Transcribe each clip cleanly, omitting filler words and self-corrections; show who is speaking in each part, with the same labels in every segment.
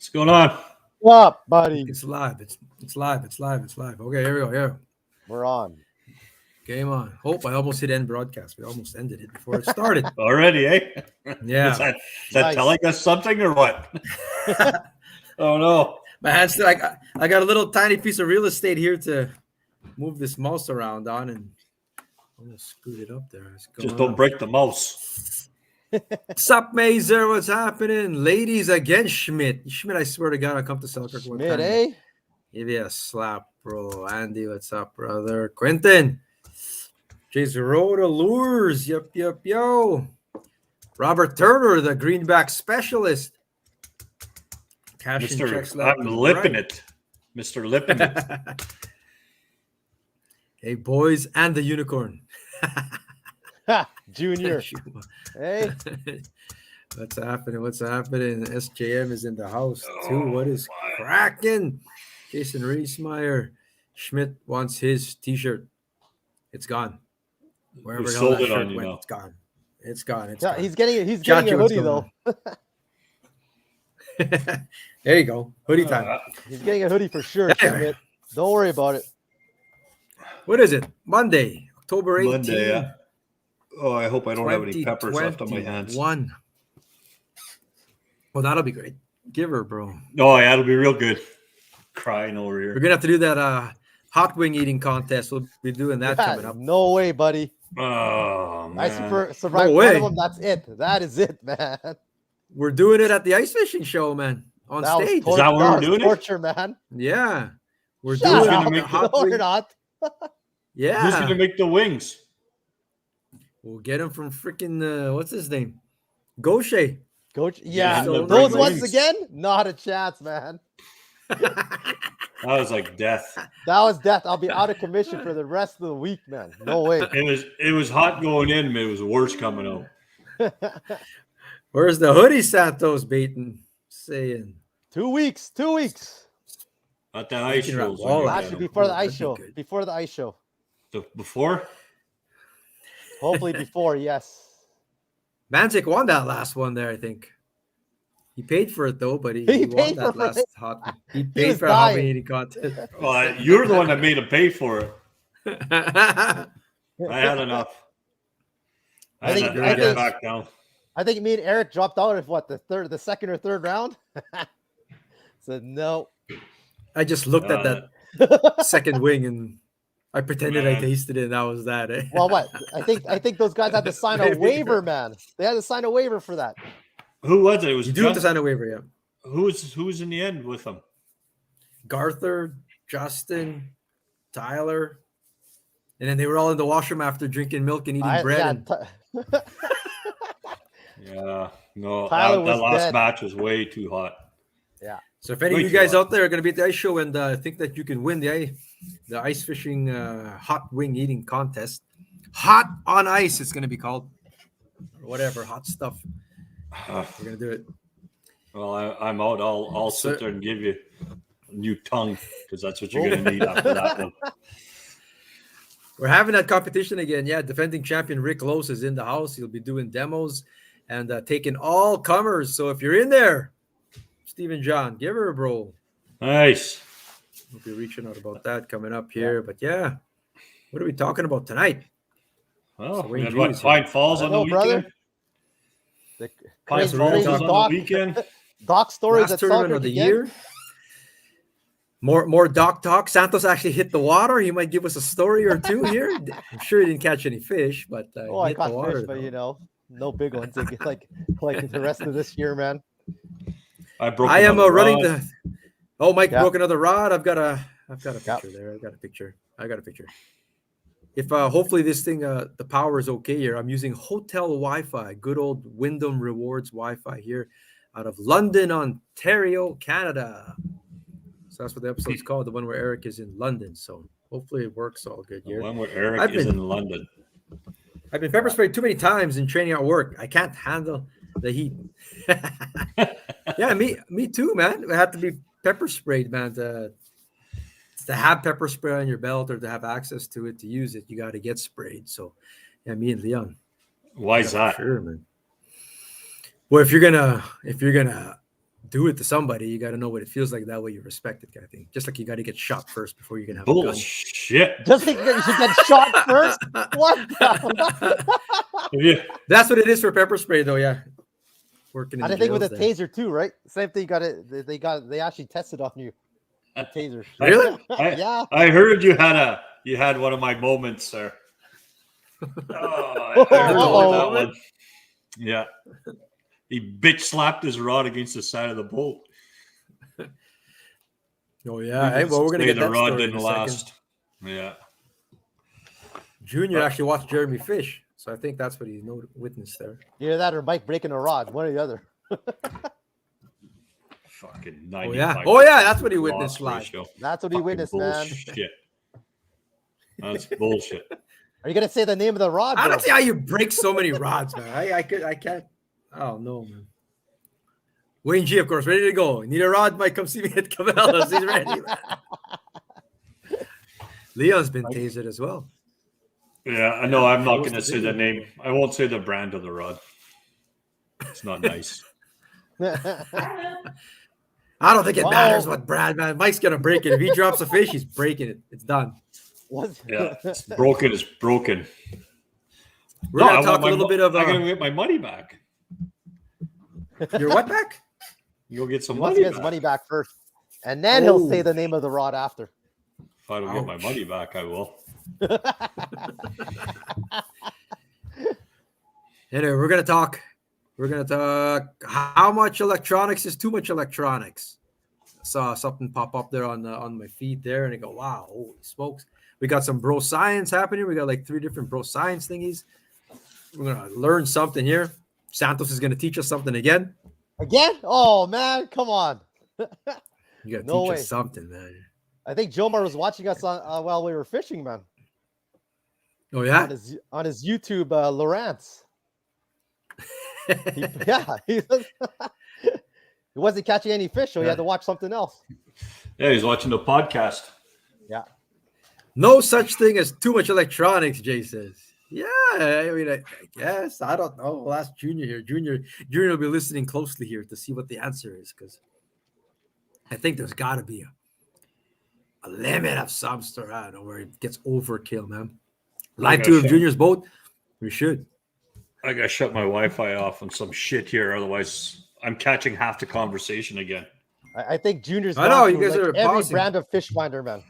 Speaker 1: What's going on?
Speaker 2: What up, buddy?
Speaker 3: It's live. It's live. Okay, here we go. Yeah.
Speaker 2: We're on.
Speaker 3: Game on. Hope I almost hit end broadcast. We almost ended it before it started.
Speaker 1: Already, eh?
Speaker 3: Yeah.
Speaker 1: Is that nice. Telling us something or what? Oh, no.
Speaker 3: My hand's still, I got a little tiny piece of real estate here to move this mouse around on, and almost screwed it up there.
Speaker 1: Just don't break the mouse.
Speaker 3: Sup, Mazer? What's happening? Ladies against Schmidt. Schmidt, I swear to God, I'll come to Selkirk one time.
Speaker 2: Schmidt, eh?
Speaker 3: Give you a slap, bro. Andy, what's up, brother? Quentin. Jason Rhoda Lures. Yo. Robert Turner, the greenback specialist. Cash and checks left.
Speaker 1: I'm lipping it. Mr. Lipping it.
Speaker 3: Hey, boys, and the unicorn.
Speaker 2: Junior. Hey.
Speaker 3: What's happening? SJM is in the house, too. What is cracking? Jason Reesmeyer. Schmidt wants his T-shirt. It's gone. Wherever
Speaker 1: we
Speaker 3: the
Speaker 1: sold
Speaker 3: hell
Speaker 1: it
Speaker 3: that
Speaker 1: on
Speaker 3: shirt
Speaker 1: you
Speaker 3: went,
Speaker 1: now.
Speaker 3: It's gone.
Speaker 2: Yeah, he's getting a hoodie though.
Speaker 3: There you go. Hoodie time.
Speaker 2: He's getting a hoodie for sure. Schmidt. Don't worry about it.
Speaker 3: What is it? Monday, October 18th.
Speaker 1: Monday, yeah. Oh, I hope I don't have any peppers left on my hands.
Speaker 3: Well, that'll be great. Give her, bro.
Speaker 1: Oh, yeah, it'll be real good. Crying over here.
Speaker 3: We're gonna have to do that hot wing eating contest. We'll be doing that coming up.
Speaker 2: No way, buddy.
Speaker 1: Oh, man.
Speaker 2: I survived one of them. That's it. That is it, man.
Speaker 3: We're doing it at the Ice Fishing Show, man. On stage.
Speaker 1: Is that where we're doing
Speaker 2: torture, man.
Speaker 3: Yeah. We're
Speaker 2: Shut
Speaker 3: doing
Speaker 2: up.
Speaker 3: it.
Speaker 2: No, we're not.
Speaker 3: Yeah.
Speaker 1: Who's gonna make the wings?
Speaker 3: We'll get him from freaking what's his name? Gaucher.
Speaker 2: Yeah,
Speaker 3: So
Speaker 2: those
Speaker 3: wings.
Speaker 2: ones again? Not a chance, man.
Speaker 1: That was like death.
Speaker 2: That was death. I'll be out of commission for the rest of the week, man. No way.
Speaker 1: It was hot going in, but it was worse coming out.
Speaker 3: Where's the hoodie Santos baiting? Saying
Speaker 2: 2 weeks. 2 weeks.
Speaker 1: At the ice show.
Speaker 2: Actually, before the ice show. Before the ice show.
Speaker 1: Before?
Speaker 2: Hopefully before, yes.
Speaker 3: Manzik won that last one there, I think. He paid for it though, but he won that last hot one. He paid for a hot eating contest.
Speaker 1: Well, you're the one that made him pay for it. I had enough. I think back down.
Speaker 2: I think me and Eric dropped out of the second or third round. Said no.
Speaker 3: I just looked at that second wing and I pretended I tasted it, and that was that. Eh?
Speaker 2: Well, what? I think those guys had to sign a waiver, man. They had to sign a waiver for that.
Speaker 1: Who was it? It was
Speaker 3: you do have to sign a waiver, yeah.
Speaker 1: Who's in the end with them?
Speaker 3: Garther, Justin, Tyler, and then they were all in the washroom after drinking milk and eating bread.
Speaker 1: Yeah, no,
Speaker 2: Tyler
Speaker 1: that last
Speaker 2: dead.
Speaker 1: match was way too hot.
Speaker 2: Yeah.
Speaker 3: So if any of you guys out there are going to be at the ice show and think that you can win the ice fishing hot wing eating contest, hot on ice, it's going to be called, or whatever, hot stuff. We're going to do it.
Speaker 1: Well, I'm out. I'll sit there and give you a new tongue because that's what you're going to need after that one.
Speaker 3: We're having that competition again. Yeah, defending champion Rick Lose is in the house. He'll be doing demos and taking all comers. So if you're in there, Stephen John, give her a bro.
Speaker 1: Nice.
Speaker 3: We'll be reaching out about that coming up here. Yeah. But yeah, what are we talking about tonight?
Speaker 1: Well, we had what, Pine Falls on the weekend?
Speaker 2: Pine
Speaker 1: Falls on the weekend.
Speaker 2: Doc stories
Speaker 3: last tournament of the year. More Doc talk. Santos actually hit the water. He might give us a story or two here. I'm sure he didn't catch any fish, but
Speaker 2: I caught fish, but no big ones like the rest of this year, man.
Speaker 1: I am
Speaker 3: running the. Oh, Mike broke another rod. I've got a picture there. I got a picture. If hopefully this thing the power is okay here. I'm using hotel Wi-Fi, good old Wyndham Rewards Wi-Fi here, out of London, Ontario, Canada. So that's what the episode's called, the one where Eric is in London. So hopefully it works all good here.
Speaker 1: The one where Eric is in London.
Speaker 3: I've been pepper sprayed too many times in training at work. I can't handle the heat. Yeah, me too, man. I have to be pepper sprayed, man. To have pepper spray on your belt or to have access to it, to use it, you got to get sprayed. So, yeah, me and Leon.
Speaker 1: Why is that?
Speaker 3: Sure, man. Well, if you're gonna do it to somebody, you got to know what it feels like. That way you respect it, kind of thing. Just like you got to get shot first before you can have a gun.
Speaker 1: Bullshit.
Speaker 2: Just think that you should get shot first. What?
Speaker 1: Yeah.
Speaker 3: That's what it is for pepper spray, though. Yeah, working. In
Speaker 2: And
Speaker 3: the
Speaker 2: I think with a
Speaker 3: jails there.
Speaker 2: taser too, right? Same thing. They actually tested on you. The taser.
Speaker 3: Really?
Speaker 2: Yeah.
Speaker 1: I heard you had one of my moments, sir. Oh, I heard about that one. Yeah. He bitch slapped his rod against the side of the boat.
Speaker 3: Oh yeah. Hey, well, we're gonna get
Speaker 1: the
Speaker 3: that
Speaker 1: rod
Speaker 3: story in
Speaker 1: didn't
Speaker 3: a second.
Speaker 1: last. Yeah.
Speaker 3: Junior actually watched Jeremy fish, so I think that's what he witnessed there.
Speaker 2: Either that or Mike breaking a rod, one or the other.
Speaker 1: Fucking 95%.
Speaker 3: Oh yeah. Oh yeah. That's what he witnessed
Speaker 1: loss
Speaker 3: live.
Speaker 1: ratio.
Speaker 2: That's what he
Speaker 1: Fucking
Speaker 2: witnessed, man.
Speaker 1: bullshit. That's bullshit.
Speaker 2: Are you gonna say the name of the rod?
Speaker 3: I
Speaker 2: bro?
Speaker 3: don't see how you break so many rods, man. I can't. Oh no, man. Wayne G, of course, ready to go. Need a rod? Mike, come see me at Cabela's. He's ready. Leon's been tasered as well.
Speaker 1: Yeah, I know. I'm not going to say the name. I won't say the brand of the rod. It's not nice.
Speaker 3: I don't think it matters what brand, man. Mike's gonna break it. If he drops a fish, he's breaking it. It's done.
Speaker 1: Yeah, it's broken. It's broken.
Speaker 3: We're gonna talk a little bit of.
Speaker 1: I'm gonna get my money back.
Speaker 3: Your what back?
Speaker 1: You'll get some
Speaker 2: He wants
Speaker 1: money
Speaker 2: to get his
Speaker 1: back.
Speaker 2: money back first, and then he'll say the name of the rod after.
Speaker 1: If I don't get my money back, I will.
Speaker 3: Anyway, we're gonna talk how much electronics is too much electronics. I saw something pop up there on my feed there, and I go, wow, holy smokes. We got some bro science happening. We got like 3 different bro science thingies. We're gonna learn something here. Santos is gonna teach us something again.
Speaker 2: Again? Oh man, come on.
Speaker 3: You gotta
Speaker 2: No
Speaker 3: teach
Speaker 2: way.
Speaker 3: us something, man.
Speaker 2: I think Jomar was watching us on while we were fishing, man.
Speaker 3: Oh yeah?
Speaker 2: On his YouTube, Lawrence. He wasn't catching any fish, so he had to watch something else.
Speaker 1: Yeah, he's watching the podcast.
Speaker 2: Yeah.
Speaker 3: No such thing as too much electronics, Jay says. Yeah, I mean, I guess. I don't know. We'll ask Junior here. Junior will be listening closely here to see what the answer is, because I think there's got to be a limit of some sort. I don't know where it gets overkill, man. Live tour of Junior's boat. We should.
Speaker 1: I gotta shut my Wi-Fi off on some shit here, otherwise I'm catching half the conversation again.
Speaker 2: I think Junior's.
Speaker 3: I know,
Speaker 2: gone
Speaker 3: you
Speaker 2: through,
Speaker 3: guys are
Speaker 2: every
Speaker 3: pausing.
Speaker 2: brand of fish finder, man.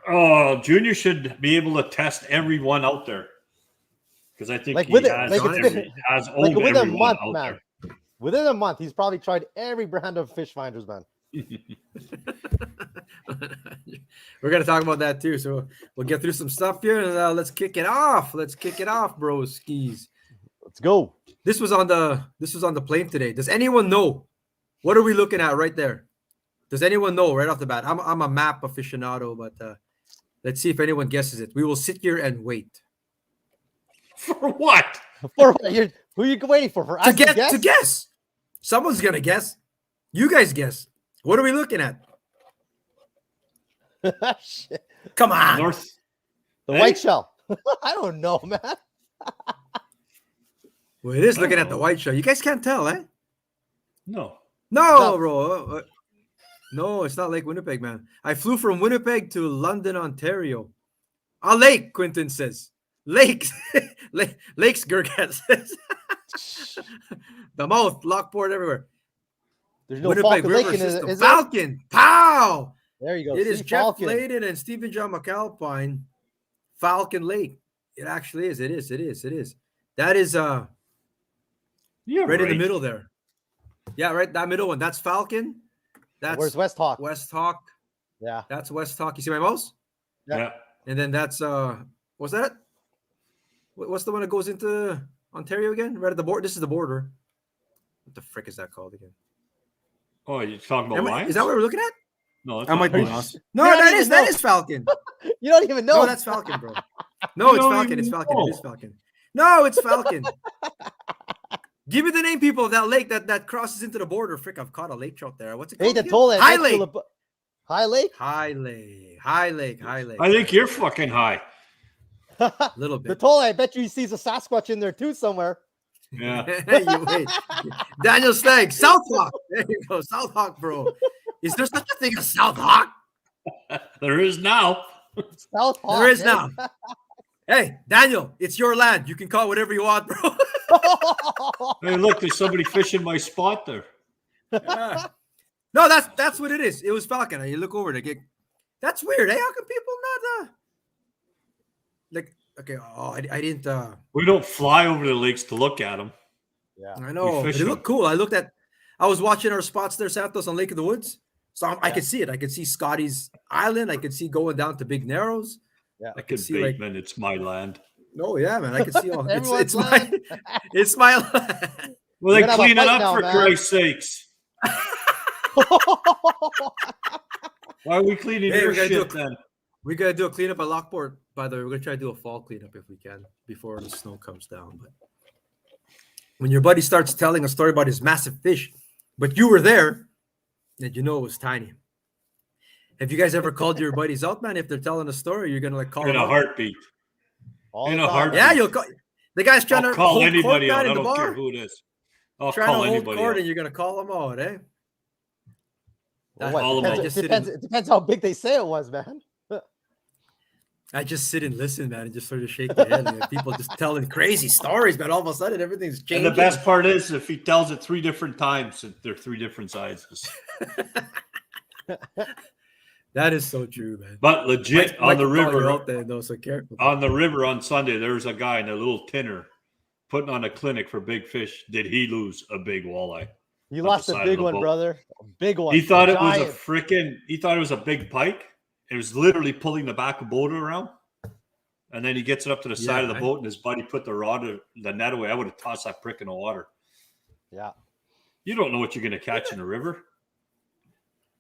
Speaker 1: Oh, Junior should be able to test everyone out there, because I think
Speaker 2: Like
Speaker 1: he
Speaker 2: with it-
Speaker 1: has,
Speaker 2: like it's been-
Speaker 1: has
Speaker 2: Like
Speaker 1: owned
Speaker 2: within a
Speaker 1: everyone
Speaker 2: month,
Speaker 1: out
Speaker 2: man.
Speaker 1: there.
Speaker 2: Within a month, he's probably tried every brand of fish finders, man.
Speaker 3: We're gonna talk about that too. So we'll get through some stuff here, and let's kick it off. Let's kick it off, bro. Skis.
Speaker 2: Let's go.
Speaker 3: This was on the plane today. Does anyone know? What are we looking at right there? Does anyone know right off the bat? I'm a map aficionado, but let's see if anyone guesses it. We will sit here and wait.
Speaker 1: For what?
Speaker 2: Who are you waiting for? For us
Speaker 3: To guess. Someone's gonna guess. You guys guess. What are we looking at?
Speaker 2: Shit.
Speaker 3: Come on.
Speaker 1: North.
Speaker 2: The
Speaker 1: Hey?
Speaker 2: white shell. I don't know, man.
Speaker 3: Well, it is looking at the white shell. You guys can't tell, eh?
Speaker 1: No.
Speaker 3: No,
Speaker 2: No.
Speaker 3: bro. No, it's not Lake Winnipeg, man. I flew from Winnipeg to London, Ontario. A lake, Quentin says. Lakes. Lakes, Gurkhat says. The mouth, Lockport, everywhere.
Speaker 2: There's no
Speaker 3: Winnipeg
Speaker 2: Falcon
Speaker 3: River
Speaker 2: Lake in it,
Speaker 3: system.
Speaker 2: is
Speaker 3: Falcon. Pow!
Speaker 2: it? There you go.
Speaker 3: It is
Speaker 2: See,
Speaker 3: Jeff
Speaker 2: Falcon.
Speaker 3: Layden and Stephen John McAlpine. Falcon Lake. It actually is. It is. That is
Speaker 1: Yeah,
Speaker 3: right in the middle there. Yeah, right. That middle one. That's Falcon. That's
Speaker 2: Where's West Hawk?
Speaker 3: West Hawk.
Speaker 2: Yeah.
Speaker 3: That's West Hawk. You see my mouse?
Speaker 1: Yeah.
Speaker 3: And then that's what's that? What's the one that goes into Ontario again? Right at the border. This is the border. What the frick is that called again?
Speaker 1: Oh, you're talking about Lions?
Speaker 3: Is that what we're looking at?
Speaker 1: No, that's
Speaker 3: I might
Speaker 1: not
Speaker 3: be
Speaker 1: Lions.
Speaker 3: lost. No,
Speaker 2: You don't
Speaker 3: that
Speaker 2: even
Speaker 3: is
Speaker 2: know.
Speaker 3: Falcon.
Speaker 2: You don't even know.
Speaker 3: No, that's Falcon, bro. No,
Speaker 1: You
Speaker 3: it's
Speaker 1: don't
Speaker 3: Falcon.
Speaker 1: even
Speaker 3: It's Falcon.
Speaker 1: know.
Speaker 3: It is Falcon. No, it's Falcon. Give me the name, people, of that lake that crosses into the border. Frick, I've caught a lake trout there. What's it
Speaker 2: Hey,
Speaker 3: called?
Speaker 2: the
Speaker 3: again?
Speaker 2: toll
Speaker 3: High Lake.
Speaker 2: High Lake?
Speaker 3: High Lake.
Speaker 1: I think you're fucking high.
Speaker 3: A little
Speaker 2: The
Speaker 3: bit.
Speaker 2: toll, I bet you he sees a Sasquatch in there too somewhere.
Speaker 1: Yeah.
Speaker 3: You wait. Daniel Stagg, South Hawk. There you go, South Hawk, bro. Is there such a thing as South Hawk?
Speaker 1: There is now.
Speaker 2: South Hawk,
Speaker 3: There is
Speaker 2: eh?
Speaker 3: now. Hey, Daniel, it's your land. You can call whatever you want, bro.
Speaker 1: Hey, look, there's somebody fishing my spot there.
Speaker 3: Yeah. No, that's what it is. It was falcon. You look over it again. That's weird. Hey, how come people not like? Okay, oh, I didn't.
Speaker 1: We don't fly over the lakes to look at them.
Speaker 2: Yeah.
Speaker 3: I know, but
Speaker 1: fish
Speaker 3: it looked cool. I was watching our spots there, Santos, on Lake of the Woods. So I could see it. I could see Scotty's Island. I could see going down to Big Narrows.
Speaker 2: Yeah.
Speaker 3: I
Speaker 1: I
Speaker 3: could
Speaker 1: could
Speaker 3: see
Speaker 1: bait,
Speaker 3: like,
Speaker 1: man. It's my land.
Speaker 3: no, yeah, man. I could see all.
Speaker 2: Everyone's
Speaker 3: it's my,
Speaker 2: land.
Speaker 3: it's my land.
Speaker 1: Well,
Speaker 2: We're
Speaker 1: then
Speaker 2: gonna have a
Speaker 1: clean it
Speaker 2: fight
Speaker 1: up
Speaker 2: now,
Speaker 1: for
Speaker 2: man.
Speaker 1: Christ's sakes. Why are we cleaning
Speaker 3: Hey,
Speaker 1: your
Speaker 3: we're gonna do
Speaker 1: shit then?
Speaker 3: We gotta do a cleanup at Lockport. By the way, we're gonna try to do a fall cleanup if we can before the snow comes down. But when your buddy starts telling a story about his massive fish, but you were there, and you know it was tiny. Have you guys ever called your buddies out, man? If they're telling a story, you're gonna like call
Speaker 1: In
Speaker 3: them
Speaker 1: a
Speaker 3: out?
Speaker 1: heartbeat.
Speaker 2: All
Speaker 1: In
Speaker 2: the
Speaker 1: a
Speaker 2: time.
Speaker 1: heartbeat.
Speaker 3: Yeah, you'll call. The guy's trying
Speaker 1: I'll
Speaker 3: to
Speaker 1: call
Speaker 3: hold
Speaker 1: anybody
Speaker 3: court,
Speaker 1: out.
Speaker 3: man,
Speaker 1: I
Speaker 3: in the
Speaker 1: don't care
Speaker 3: bar.
Speaker 1: who it is. I'll
Speaker 3: Trying
Speaker 1: call
Speaker 3: to hold
Speaker 1: anybody
Speaker 3: court,
Speaker 1: out.
Speaker 3: and you're gonna call them out, eh?
Speaker 2: Well,
Speaker 3: That's
Speaker 2: what?
Speaker 1: all of
Speaker 2: Depends,
Speaker 1: them.
Speaker 3: I just sit
Speaker 2: depends,
Speaker 3: in-
Speaker 2: it depends how big they say it was, man.
Speaker 3: I just sit and listen, man, and just sort of shake the head. And people just telling crazy stories, man. All of a sudden, everything's
Speaker 1: And
Speaker 3: changing.
Speaker 1: the best part is if he tells it 3 different times, they're 3 different sizes.
Speaker 3: That is so true, man.
Speaker 1: But legit on the river,
Speaker 3: out there, though, so careful.
Speaker 1: on Sunday, there was a guy in a little tinner putting on a clinic for big fish. Did he lose a big walleye?
Speaker 2: You
Speaker 1: On
Speaker 2: lost
Speaker 1: the
Speaker 2: a
Speaker 1: side of
Speaker 2: big
Speaker 1: the
Speaker 2: one,
Speaker 1: boat.
Speaker 2: brother. A big one.
Speaker 1: He thought it was a
Speaker 2: Giant.
Speaker 1: freaking. He thought it was a big pike. It was literally pulling the back of the boat around, and then he gets it up to the side of the
Speaker 3: Yeah,
Speaker 1: boat, and his buddy put the net away. I would have tossed that prick in the water.
Speaker 2: Yeah.
Speaker 1: You don't know what you're going to catch in the river,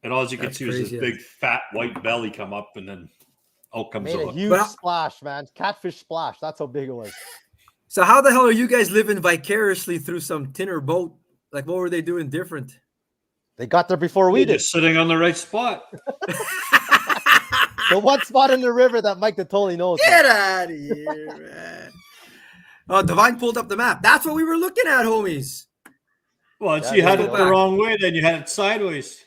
Speaker 1: and all you can
Speaker 3: That's
Speaker 1: see was
Speaker 3: crazy.
Speaker 1: this big fat white belly come up, and then out comes
Speaker 2: Made
Speaker 1: the
Speaker 2: a
Speaker 1: hook.
Speaker 2: huge
Speaker 3: But I-
Speaker 2: splash, man. Catfish splash. That's how big it was.
Speaker 3: So how the hell are you guys living vicariously through some tinner boat? Like, what were they doing different?
Speaker 2: They got there before we
Speaker 1: You're
Speaker 2: did.
Speaker 1: just sitting on the right spot.
Speaker 2: The one spot in the river that Mike totally knows.
Speaker 3: Get out of here, man. Oh, Divine pulled up the map. That's what we were looking at, homies.
Speaker 1: Well,
Speaker 2: Yeah,
Speaker 1: you had
Speaker 2: there
Speaker 1: it
Speaker 2: you
Speaker 1: the
Speaker 3: go.
Speaker 1: wrong way, then you had it sideways.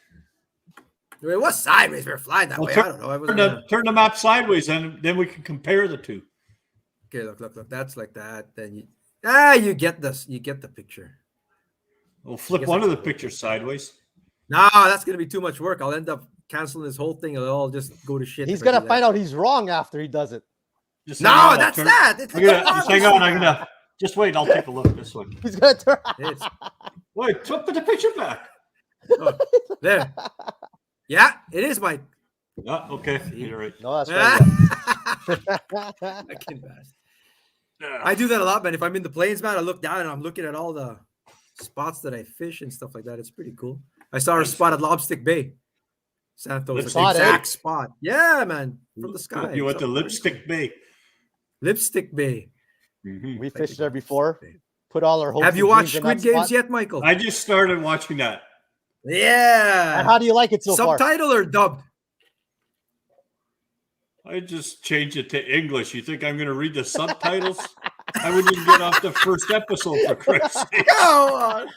Speaker 3: It was sideways. We were flying that
Speaker 1: Well,
Speaker 3: way.
Speaker 1: turn-
Speaker 3: I don't know. I was
Speaker 1: Turn the map sideways, and then we can compare the two.
Speaker 3: Okay, look. That's like that. Then you get this. You get the picture.
Speaker 1: We'll flip
Speaker 3: guess
Speaker 1: one of
Speaker 3: that's
Speaker 1: the
Speaker 3: a-
Speaker 1: pictures sideways.
Speaker 3: No, that's gonna be too much work. I'll end up canceling this whole thing. It'll all just go to shit.
Speaker 2: He's
Speaker 3: if I
Speaker 2: gonna
Speaker 3: do
Speaker 2: find
Speaker 3: that.
Speaker 2: out he's wrong after he does it.
Speaker 1: Just
Speaker 3: No,
Speaker 1: hang on, I'll
Speaker 3: that's
Speaker 1: turn-
Speaker 3: that. It's
Speaker 1: I'm gonna,
Speaker 3: the
Speaker 1: just hang on. I'm gonna just wait. I'll take a look this way.
Speaker 2: He's gonna turn.
Speaker 3: It's,
Speaker 1: Wait, put the picture back.
Speaker 3: oh, there. Yeah, it is, Mike.
Speaker 1: Yeah, okay, you're right.
Speaker 2: No, that's right.
Speaker 3: Fucking bastard. I do that a lot, man. If I'm in the plains, man, I look down and I'm looking at all the spots that I fish and stuff like that. It's pretty cool. I saw a spot at Lobstick Bay. Santos,
Speaker 1: Lipstick
Speaker 3: like the
Speaker 2: Bay?
Speaker 3: exact spot. Yeah, man. From the sky.
Speaker 1: You went
Speaker 3: So
Speaker 1: to
Speaker 3: pretty
Speaker 1: Lipstick
Speaker 3: cool.
Speaker 1: Bay.
Speaker 3: Lipstick Bay.
Speaker 1: Mhm.
Speaker 2: We
Speaker 3: Thank
Speaker 2: fished
Speaker 3: you,
Speaker 2: there
Speaker 3: Lipstick
Speaker 2: before.
Speaker 3: Bay.
Speaker 2: Put all our hopes.
Speaker 3: Have you
Speaker 2: and
Speaker 3: watched
Speaker 2: dreams in that
Speaker 3: Squid Games
Speaker 2: spot.
Speaker 3: yet, Michael?
Speaker 1: I just started watching that.
Speaker 3: Yeah.
Speaker 2: And how do you like it so far?
Speaker 3: Subtitle or dubbed?
Speaker 1: I just changed it to English. You think I'm going to read the subtitles? I wouldn't even get off the first episode, for Christ's sake.
Speaker 3: Go on.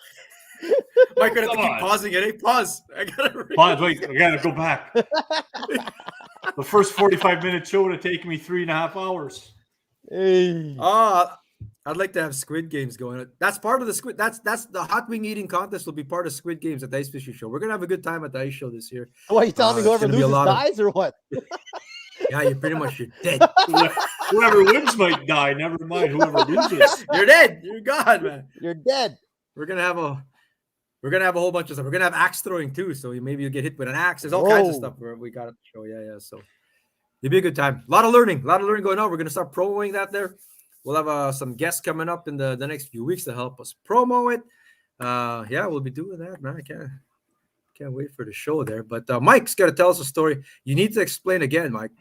Speaker 3: Mike, gonna have to
Speaker 1: Come
Speaker 3: keep
Speaker 1: on.
Speaker 3: pausing it. Hey, pause. I gotta read.
Speaker 1: Pause, wait, I got to go back. The first 45-minute show would have taken me 3.5 hours.
Speaker 2: Hey.
Speaker 3: I'd like to have Squid Games going. That's part of the Squid. That's the hot wing eating contest will be part of Squid Games at the Ice Fishing Show. We're gonna have a good time at the ice show this year.
Speaker 2: What, you telling me
Speaker 3: it's
Speaker 2: whoever
Speaker 3: gonna be a
Speaker 2: loses
Speaker 3: lot of-
Speaker 2: dies or what?
Speaker 3: Yeah, you're pretty much you're dead.
Speaker 1: Whoever wins might die. Never mind whoever loses.
Speaker 3: You're dead. You're gone, man.
Speaker 2: You're dead.
Speaker 3: We're gonna have a whole bunch of stuff. We're gonna have axe throwing too, so maybe you'll get hit with an axe. There's all kinds of
Speaker 2: Whoa.
Speaker 3: stuff we got to show. Yeah. So it'll be a good time. A lot of learning going on. We're gonna start promoting that there. We'll have some guests coming up in the next few weeks to help us promo it. Yeah, we'll be doing that, man. I can't wait for the show there. But Mike's got to tell us a story. You need to explain again, Mike.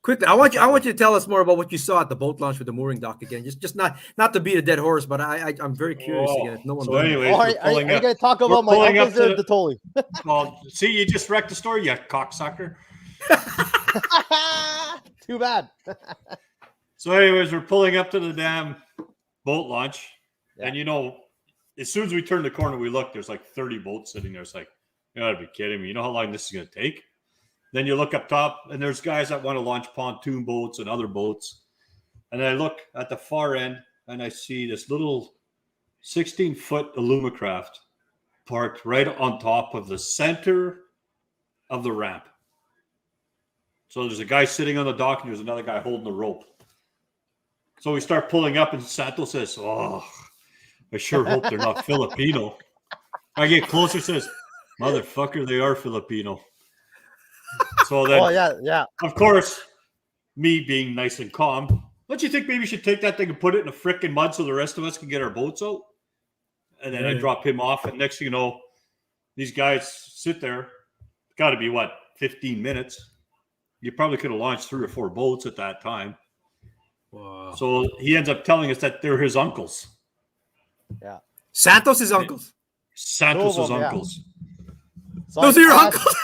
Speaker 3: Quickly, I want you to tell us more about what you saw at the boat launch with the mooring dock again. Just not to beat a dead horse, but I'm very curious again. If no one
Speaker 1: So
Speaker 3: learned.
Speaker 1: anyways,
Speaker 2: Oh,
Speaker 1: we're
Speaker 2: are you
Speaker 1: pulling up.
Speaker 2: going to talk
Speaker 1: we're
Speaker 2: about my
Speaker 1: pulling up
Speaker 2: uncles or
Speaker 1: to
Speaker 2: the Tolly?
Speaker 1: Well, see, you just wrecked the story, you cocksucker.
Speaker 2: Too bad.
Speaker 1: So anyways, we're pulling up to the dam. boat launch.
Speaker 2: Yeah.
Speaker 1: And, you know, as soon as we turn the corner, we look, there's like 30 boats sitting there. It's like, you gotta be kidding me. You know how long this is going to take? Then you look up top, and there's guys that want to launch pontoon boats and other boats. And I look at the far end, and I see this little 16-foot Alumacraft parked right on top of the center of the ramp. So there's a guy sitting on the dock, and there's another guy holding the rope. So we start pulling up, and Santos says, "Oh, I sure hope they're not Filipino." I get closer, says, "Motherfucker, they are Filipino." So then,
Speaker 2: yeah.
Speaker 1: of course, me being nice and calm, don't you think maybe we should take that thing and put it in the frickin' mud so the rest of us can get our boats out? And then I drop him off, and next thing you know, these guys sit there. Got to be, 15 minutes? You probably could have launched 3 or 4 boats at that time.
Speaker 3: Wow.
Speaker 1: So he ends up telling us that they're his uncles.
Speaker 2: Yeah.
Speaker 3: Santos' uncles.
Speaker 1: Santos' uncles.
Speaker 2: So
Speaker 3: Those are your uncles?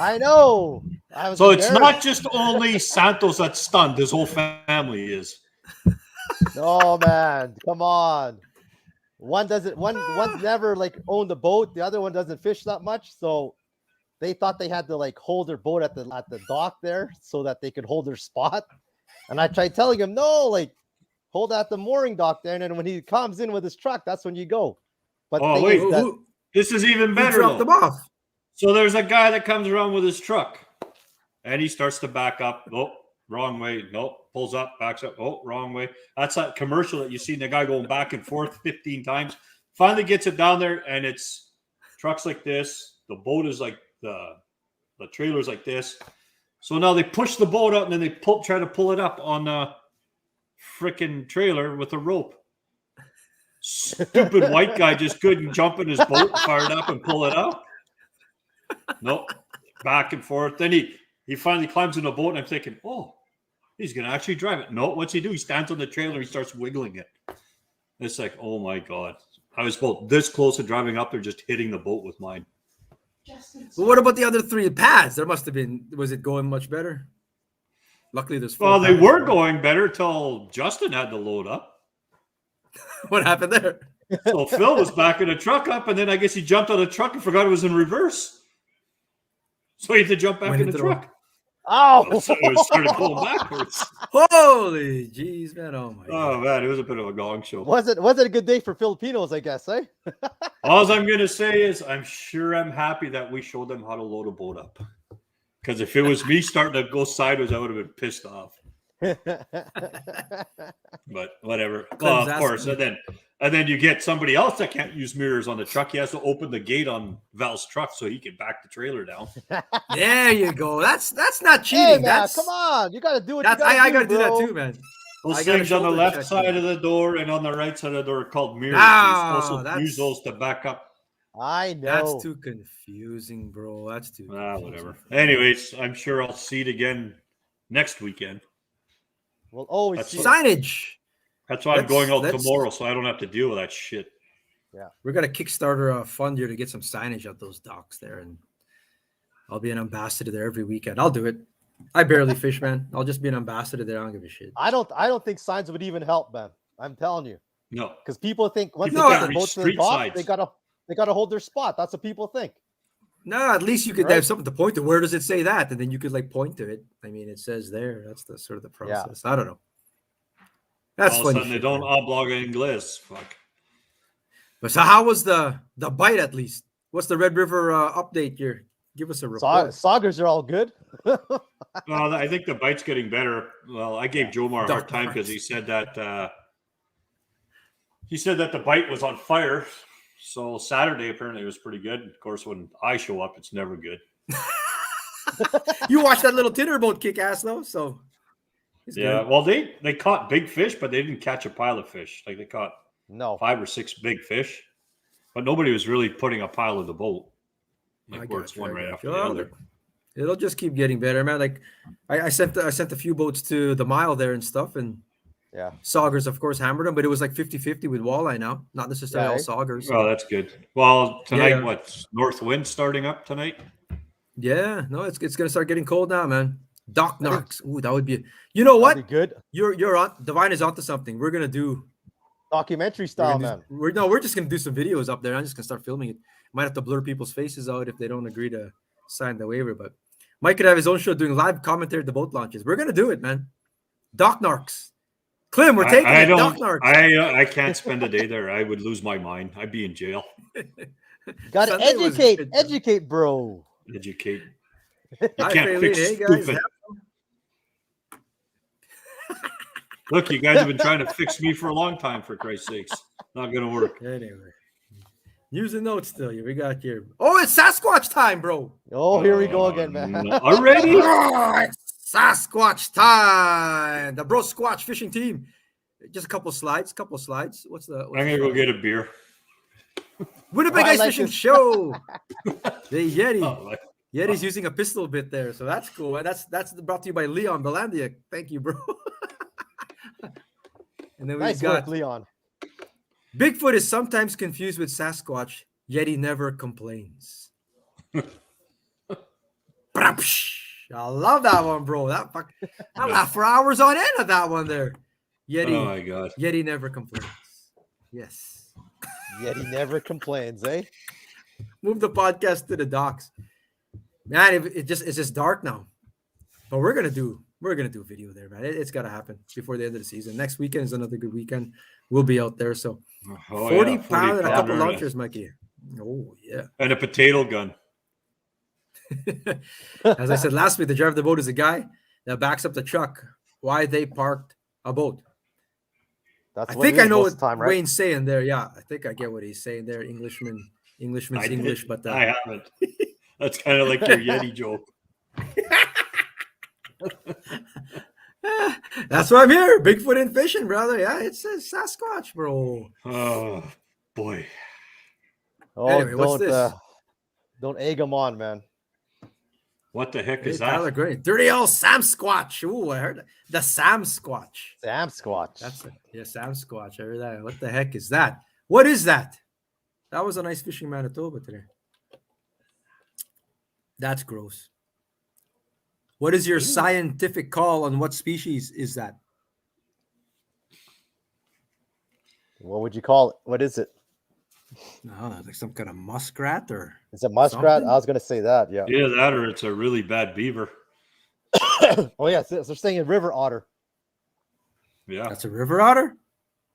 Speaker 2: I know.
Speaker 1: So it's not just only Santos that's stunned. His whole family is.
Speaker 2: No, man. Come on. One's never like owned a boat. The other one doesn't fish that much. So they thought they had to like hold their boat at the dock there so that they could hold their spot. And I tried telling him, no, like hold at the mooring dock there. And then when he comes in with his truck, that's when you go. But
Speaker 1: this is even better.
Speaker 3: Who dropped them off?
Speaker 1: So there's a guy that comes around with his truck, and he starts to back up. Oh, wrong way. Nope. Pulls up, backs up. Oh, wrong way. That's that commercial that you see the guy going back and forth 15 times. Finally gets it down there, and it's trucks like this. The boat is like the trailer's like this. So now they push the boat out, and then they try to pull it up on the freaking trailer with a rope. Stupid white guy just couldn't jump in his boat and fire it up and pull it out. Nope. Back and forth. Then he finally climbs in the boat, and I'm thinking, oh, he's going to actually drive it. No, what's he do? He stands on the trailer and he starts wiggling it. It's like, oh my God. I was about this close to driving up there, just hitting the boat with mine.
Speaker 3: Well, what about the other 3 pads? There must have been, was it going much better? Luckily, there's 4.
Speaker 1: Well, they were going better till Justin had to load up.
Speaker 3: What happened there?
Speaker 1: So Phil was backing the truck up, and then I guess he jumped on the truck and forgot it was in reverse. So he had to jump back in the truck.
Speaker 2: Oh,
Speaker 1: So it started going backwards.
Speaker 3: Holy jeez, man! Oh my!
Speaker 1: Oh man, it was a bit of a gong show.
Speaker 2: Was it a good day for Filipinos? I guess, eh?
Speaker 1: All I'm gonna say is I'm happy that we showed them how to load a boat up. Because if it was me starting to go sideways, I would have been pissed off. But whatever. Well, of course, and then you get somebody else that can't use mirrors on the truck. He has to open the gate on Val's truck so he can back the trailer down.
Speaker 3: There you go. That's not cheating.
Speaker 2: Hey, man,
Speaker 3: that's
Speaker 2: come on. You got to do it.
Speaker 3: I got to do that too, man.
Speaker 1: Those things on the left side of the door and on the right side of the door are called mirrors.
Speaker 3: Ah,
Speaker 1: You're supposed to use those to back up.
Speaker 2: I know.
Speaker 3: That's too confusing, bro. That's too
Speaker 1: whatever. Anyways, I'm sure I'll see it again next weekend.
Speaker 2: We'll always
Speaker 1: That's
Speaker 2: see
Speaker 3: signage.
Speaker 1: That's why I'm going out tomorrow, so I don't have to deal with that shit.
Speaker 2: Yeah.
Speaker 3: We're going to Kickstarter a fund here to get some signage at those docks there, and I'll be an ambassador there every weekend. I'll do it. I barely fish, man. I'll just be an ambassador there. I don't give a shit.
Speaker 2: I don't think signs would even help, man. I'm telling you.
Speaker 1: No.
Speaker 2: Because people think once
Speaker 1: People
Speaker 2: they
Speaker 1: gotta
Speaker 2: get the boat to the
Speaker 1: reach
Speaker 2: dock,
Speaker 1: street
Speaker 2: they gotta hold their spot. That's what people think.
Speaker 3: No, at least you could have something to point to. Where does it say that? And then you could like point to it. I mean, it says there. That's the sort of the process. I don't know. That's
Speaker 1: all
Speaker 3: funny.
Speaker 1: Of a sudden, they don't oblong English. Fuck.
Speaker 3: But so how was the bite at least? What's the Red River update here? Give us a report.
Speaker 2: Saugers are all good.
Speaker 1: Well, I think the bite's getting better. Well, I gave Jomar a hard time because he said that the bite was on fire. So Saturday apparently was pretty good. Of course, when I show up, it's never good.
Speaker 3: You watched that little tinner boat kick ass though, so
Speaker 1: yeah. Good. Well, they caught big fish, but they didn't catch a pile of fish. Like they caught 5 or 6 big fish, but nobody was really putting a pile in the boat. Like where it's one right after the other.
Speaker 3: It'll just keep getting better, man. Like I sent a few boats to the mile there and stuff, and
Speaker 2: yeah,
Speaker 3: saugers of course hammered them, but it was like 50-50 with walleye now, not necessarily all saugers.
Speaker 1: Oh, that's good. Well, tonight what's north wind starting up tonight?
Speaker 3: Yeah, no, it's gonna start getting cold now, man. Dock knocks. Ooh, that would be. You know what?
Speaker 2: That'd be good.
Speaker 3: You're on. Divine is onto something. We're gonna do
Speaker 2: Documentary style, man.
Speaker 3: We're just gonna do some videos up there. I'm just gonna start filming it. Might have to blur people's faces out if they don't agree to sign the waiver, but Mike could have his own show doing live commentary at the boat launches. We're gonna do it, man. Doc Narcs. Clem, we're taking it. Doc Narcs.
Speaker 1: I can't spend a day there. I would lose my mind. I'd be in jail.
Speaker 2: Gotta educate, bro.
Speaker 1: Educate.
Speaker 3: Hi,
Speaker 1: can't
Speaker 3: Faylene.
Speaker 1: fix
Speaker 3: Hey, guys.
Speaker 1: stupid. Look, you guys have been trying to fix me for a long time, for Christ's sakes. Not going to work.
Speaker 3: Anyway. Use the notes still. We got here. Oh, it's Sasquatch time, bro.
Speaker 2: Oh, here we go again, man.
Speaker 1: Already?
Speaker 3: Oh, it's Sasquatch time. The Bro Squatch fishing team. Just a couple slides. What's
Speaker 1: I'm going to go get a beer.
Speaker 3: Winnipeg Ice Fishing Show. The Yeti.
Speaker 1: Oh,
Speaker 3: Yeti's using a pistol bit there, so that's cool. And that's brought to you by Leon Belandia. Thank you, bro. And then
Speaker 2: Nice work, Leon.
Speaker 3: Bigfoot is sometimes confused with Sasquatch, yet he never complains. I love that one, bro. I laughed for hours on end at that one there. Yeti,
Speaker 1: oh my God.
Speaker 3: Yeti never complains. Yes.
Speaker 2: Yeti never complains, eh?
Speaker 3: Move the podcast to the docks. Man, it's just dark now. But we're gonna do video there, man. It's gotta happen before the end of the season. Next weekend is another good weekend. We'll be out there. So 40 pound and a couple launchers, Mikey. Oh yeah.
Speaker 1: And a potato gun.
Speaker 3: As I said last week, the driver of the boat is a guy that backs up the truck. Why they parked a boat.
Speaker 2: That's
Speaker 3: I think I know what
Speaker 2: time, right?
Speaker 3: Wayne's saying there. Yeah, I think I get what he's saying there. Englishman's English, but
Speaker 1: I haven't. That's kind of like your Yeti joke.
Speaker 3: That's why I'm here. Bigfoot and fishing, brother. Yeah, it's a Sasquatch, bro.
Speaker 1: Oh boy.
Speaker 2: Oh,
Speaker 3: anyway, what's this?
Speaker 2: Don't egg them on, man.
Speaker 1: What the heck is
Speaker 3: Tyler
Speaker 1: that?
Speaker 3: Green. Dirty old Sam Squatch. Ooh, I heard that. The Sam Squatch.
Speaker 2: Sam Squatch.
Speaker 3: That's it. Yeah, Sam Squatch. I heard that. What the heck is that? What is that? That was a nice fishing Manitoba today. That's gross. What is your scientific call on what species is that?
Speaker 2: What would you call it? What is it?
Speaker 3: No, like some kind of muskrat or
Speaker 2: Is it muskrat?
Speaker 3: something?
Speaker 2: I was gonna say that. Yeah.
Speaker 1: Either that or it's a really bad beaver.
Speaker 2: Oh yeah, so they're saying a river otter.
Speaker 1: Yeah.
Speaker 3: That's a river otter?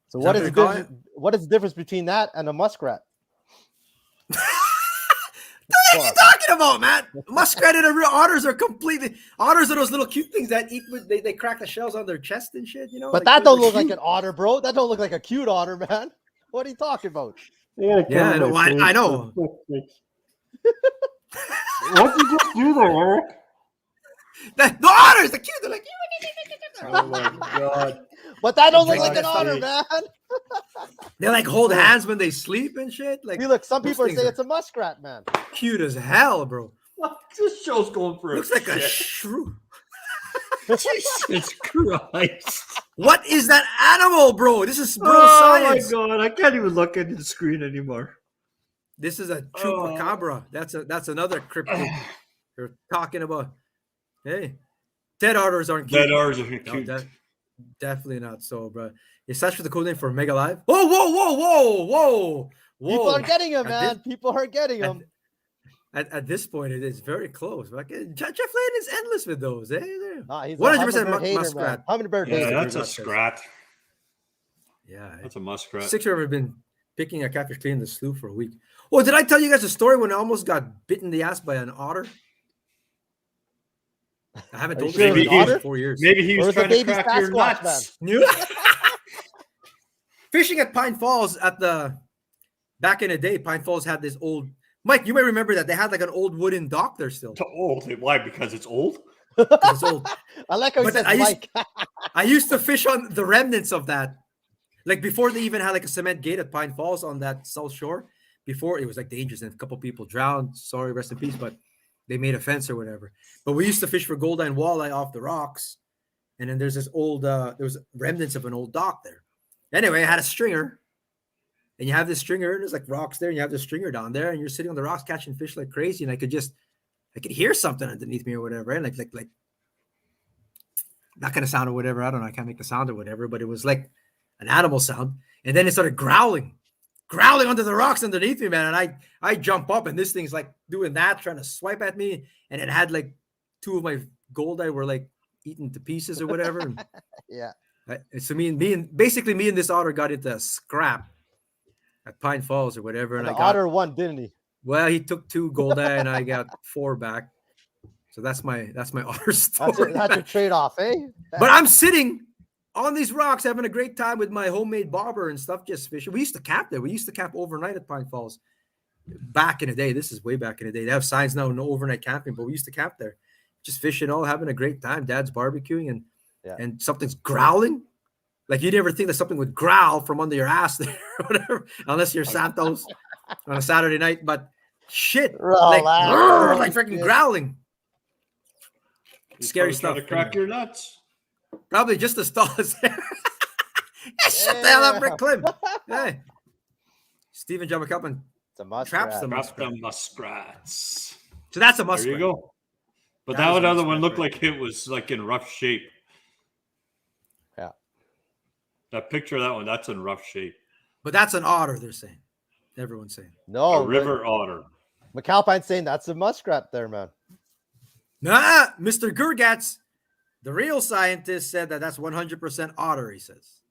Speaker 2: So
Speaker 3: Is
Speaker 2: what
Speaker 3: that
Speaker 2: is
Speaker 3: what
Speaker 2: the
Speaker 3: they call
Speaker 2: difference? What is the difference between that and a muskrat?
Speaker 3: What are you talking about, man? Muskrat and real otters are completely. Otters are those little cute things that eat with. They crack the shells on their chest and shit, you know.
Speaker 2: But that don't look like an otter, bro. That don't look like a cute otter, man. What are you talking about?
Speaker 3: Yeah, I know. I know.
Speaker 4: What did you just do there, Eric?
Speaker 3: The otters, the cute. They're like.
Speaker 1: Oh my God.
Speaker 2: But that don't look
Speaker 3: God,
Speaker 2: like an
Speaker 3: that's
Speaker 2: otter,
Speaker 3: funny.
Speaker 2: man.
Speaker 3: They like hold hands when they sleep and shit. Like,
Speaker 2: See, look, some
Speaker 3: those
Speaker 2: people
Speaker 3: things
Speaker 2: say
Speaker 3: are
Speaker 2: it's a muskrat, man.
Speaker 3: cute as hell, bro.
Speaker 1: This show's going for
Speaker 3: Looks like a shrew.
Speaker 1: Jesus Christ.
Speaker 3: What is that animal, bro? This is bro
Speaker 1: Oh
Speaker 3: science.
Speaker 1: my God. I can't even look at the screen anymore.
Speaker 3: This is a chupacabra. That's another cryptid you're talking about. Hey, dead otters aren't cute.
Speaker 1: Dead otters are
Speaker 3: No,
Speaker 1: cute.
Speaker 3: definitely not so, bro. Is such for the code name for Mega Live? Whoa.
Speaker 2: People are getting him,
Speaker 3: At
Speaker 2: man. People are getting him.
Speaker 3: At this point, it is very close. Like Jeff Lane is endless with those. Eh?
Speaker 2: Nah, he's a
Speaker 3: 100%
Speaker 2: hummingbird hater,
Speaker 3: muskrat.
Speaker 2: man. Hummingbird
Speaker 1: Yeah,
Speaker 2: hater.
Speaker 1: that's a
Speaker 3: Not
Speaker 1: scrat.
Speaker 3: Yeah,
Speaker 1: That's a muskrat.
Speaker 3: Six River have been picking a catfish clean in the slough for a week. Oh, did I tell you guys a story when I almost got bitten in the ass by an otter? I haven't
Speaker 2: Are
Speaker 3: told
Speaker 2: you sure
Speaker 3: this
Speaker 2: it was
Speaker 3: story
Speaker 2: an
Speaker 3: in
Speaker 2: otter?
Speaker 3: 4 years.
Speaker 1: Maybe he
Speaker 2: Or
Speaker 1: was
Speaker 2: was it
Speaker 1: trying to
Speaker 2: baby
Speaker 1: crack your
Speaker 2: Sasquatch,
Speaker 1: nuts.
Speaker 3: Fishing at Pine Falls back in the day, Pine Falls had this old Mike, you may remember that they had like an old wooden dock there still.
Speaker 1: To old. Why? Because it's old?
Speaker 3: It's old.
Speaker 2: I like how he
Speaker 3: But
Speaker 2: says
Speaker 3: I used-
Speaker 2: Mike.
Speaker 3: I used to fish on the remnants of that. Like before they even had like a cement gate at Pine Falls on that south shore. Before it was like dangerous and a couple people drowned. Sorry, rest in peace, but they made a fence or whatever. But we used to fish for goldeye and walleye off the rocks. And then there's this old there was remnants of an old dock there. Anyway, I had a stringer. And you have this stringer, and there's like rocks there, and you have the stringer down there, and you're sitting on the rocks catching fish like crazy. And I could hear something underneath me or whatever, right? Like that kind of sound or whatever. I don't know. I can't make the sound or whatever, but it was like an animal sound. And then it started growling under the rocks underneath me, man. And I jump up, and this thing's like doing that, trying to swipe at me. And it had like 2 of my goldeye were like eaten to pieces or whatever. And
Speaker 2: Yeah.
Speaker 3: so me and this otter got into a scrap at Pine Falls or whatever.
Speaker 2: And
Speaker 3: And
Speaker 2: the otter won, didn't he?
Speaker 3: well, he took 2 goldeye and I got 4 back. So that's my otter story.
Speaker 2: That's your trade-off, eh?
Speaker 3: But I'm sitting on these rocks having a great time with my homemade bobber and stuff, just fishing. We used to camp there. We used to camp overnight at Pine Falls back in the day. This is way back in the day. They have signs now, no overnight camping, but we used to camp there, just fishing, all having a great time. Dad's barbecuing and something's growling. Like you never think that something would growl from under your ass there or whatever, unless you're Santos on a Saturday night. But shit, like freaking growling. Scary stuff.
Speaker 1: To crack your nuts.
Speaker 3: Probably just as tall as there. Shut the hell up, Rick Klim. Hey. Stephen jumping up and
Speaker 2: It's a muskrat.
Speaker 3: traps them.
Speaker 1: Trap them muskrats.
Speaker 3: So that's a
Speaker 1: There
Speaker 3: muskrat.
Speaker 1: you go. But
Speaker 3: That is
Speaker 1: that
Speaker 3: a
Speaker 1: other one
Speaker 3: muskrat,
Speaker 1: looked
Speaker 3: right?
Speaker 1: like it was like in rough shape.
Speaker 2: Yeah.
Speaker 1: That picture of that one, that's in rough shape.
Speaker 3: But that's an otter, they're saying. Everyone's saying.
Speaker 2: No,
Speaker 1: A river otter.
Speaker 2: McAlpine's saying that's a muskrat there, man.
Speaker 3: Nah, Mr. Gergatz, the real scientist, said that that's 100% otter, he says.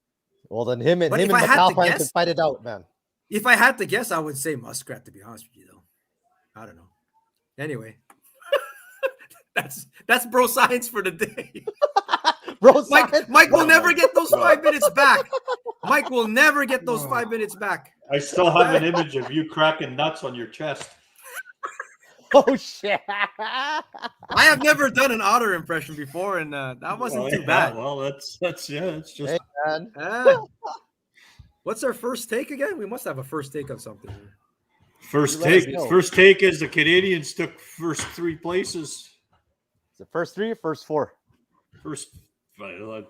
Speaker 2: Well, then him and
Speaker 3: But if I had to
Speaker 2: McAlpine can
Speaker 3: guess-
Speaker 2: fight it out, man.
Speaker 3: If I had to guess, I would say muskrat, to be honest with you, though. I don't know. Anyway. That's bro science for the day.
Speaker 2: Bro,
Speaker 3: Mike will never get those 5 minutes back. Mike will never get those 5 minutes back.
Speaker 1: I still have an image of you cracking nuts on your chest.
Speaker 2: Oh shit!
Speaker 3: I have never done an otter impression before, and that wasn't too bad.
Speaker 1: Well, that's it's just
Speaker 2: Hey, man.
Speaker 3: What's our first take again? We must have a first take on something.
Speaker 1: first
Speaker 2: You let us
Speaker 1: take.
Speaker 2: know.
Speaker 1: First take is the Canadians took first 3 places.
Speaker 2: Is it first 3 or first 4?
Speaker 1: First 4.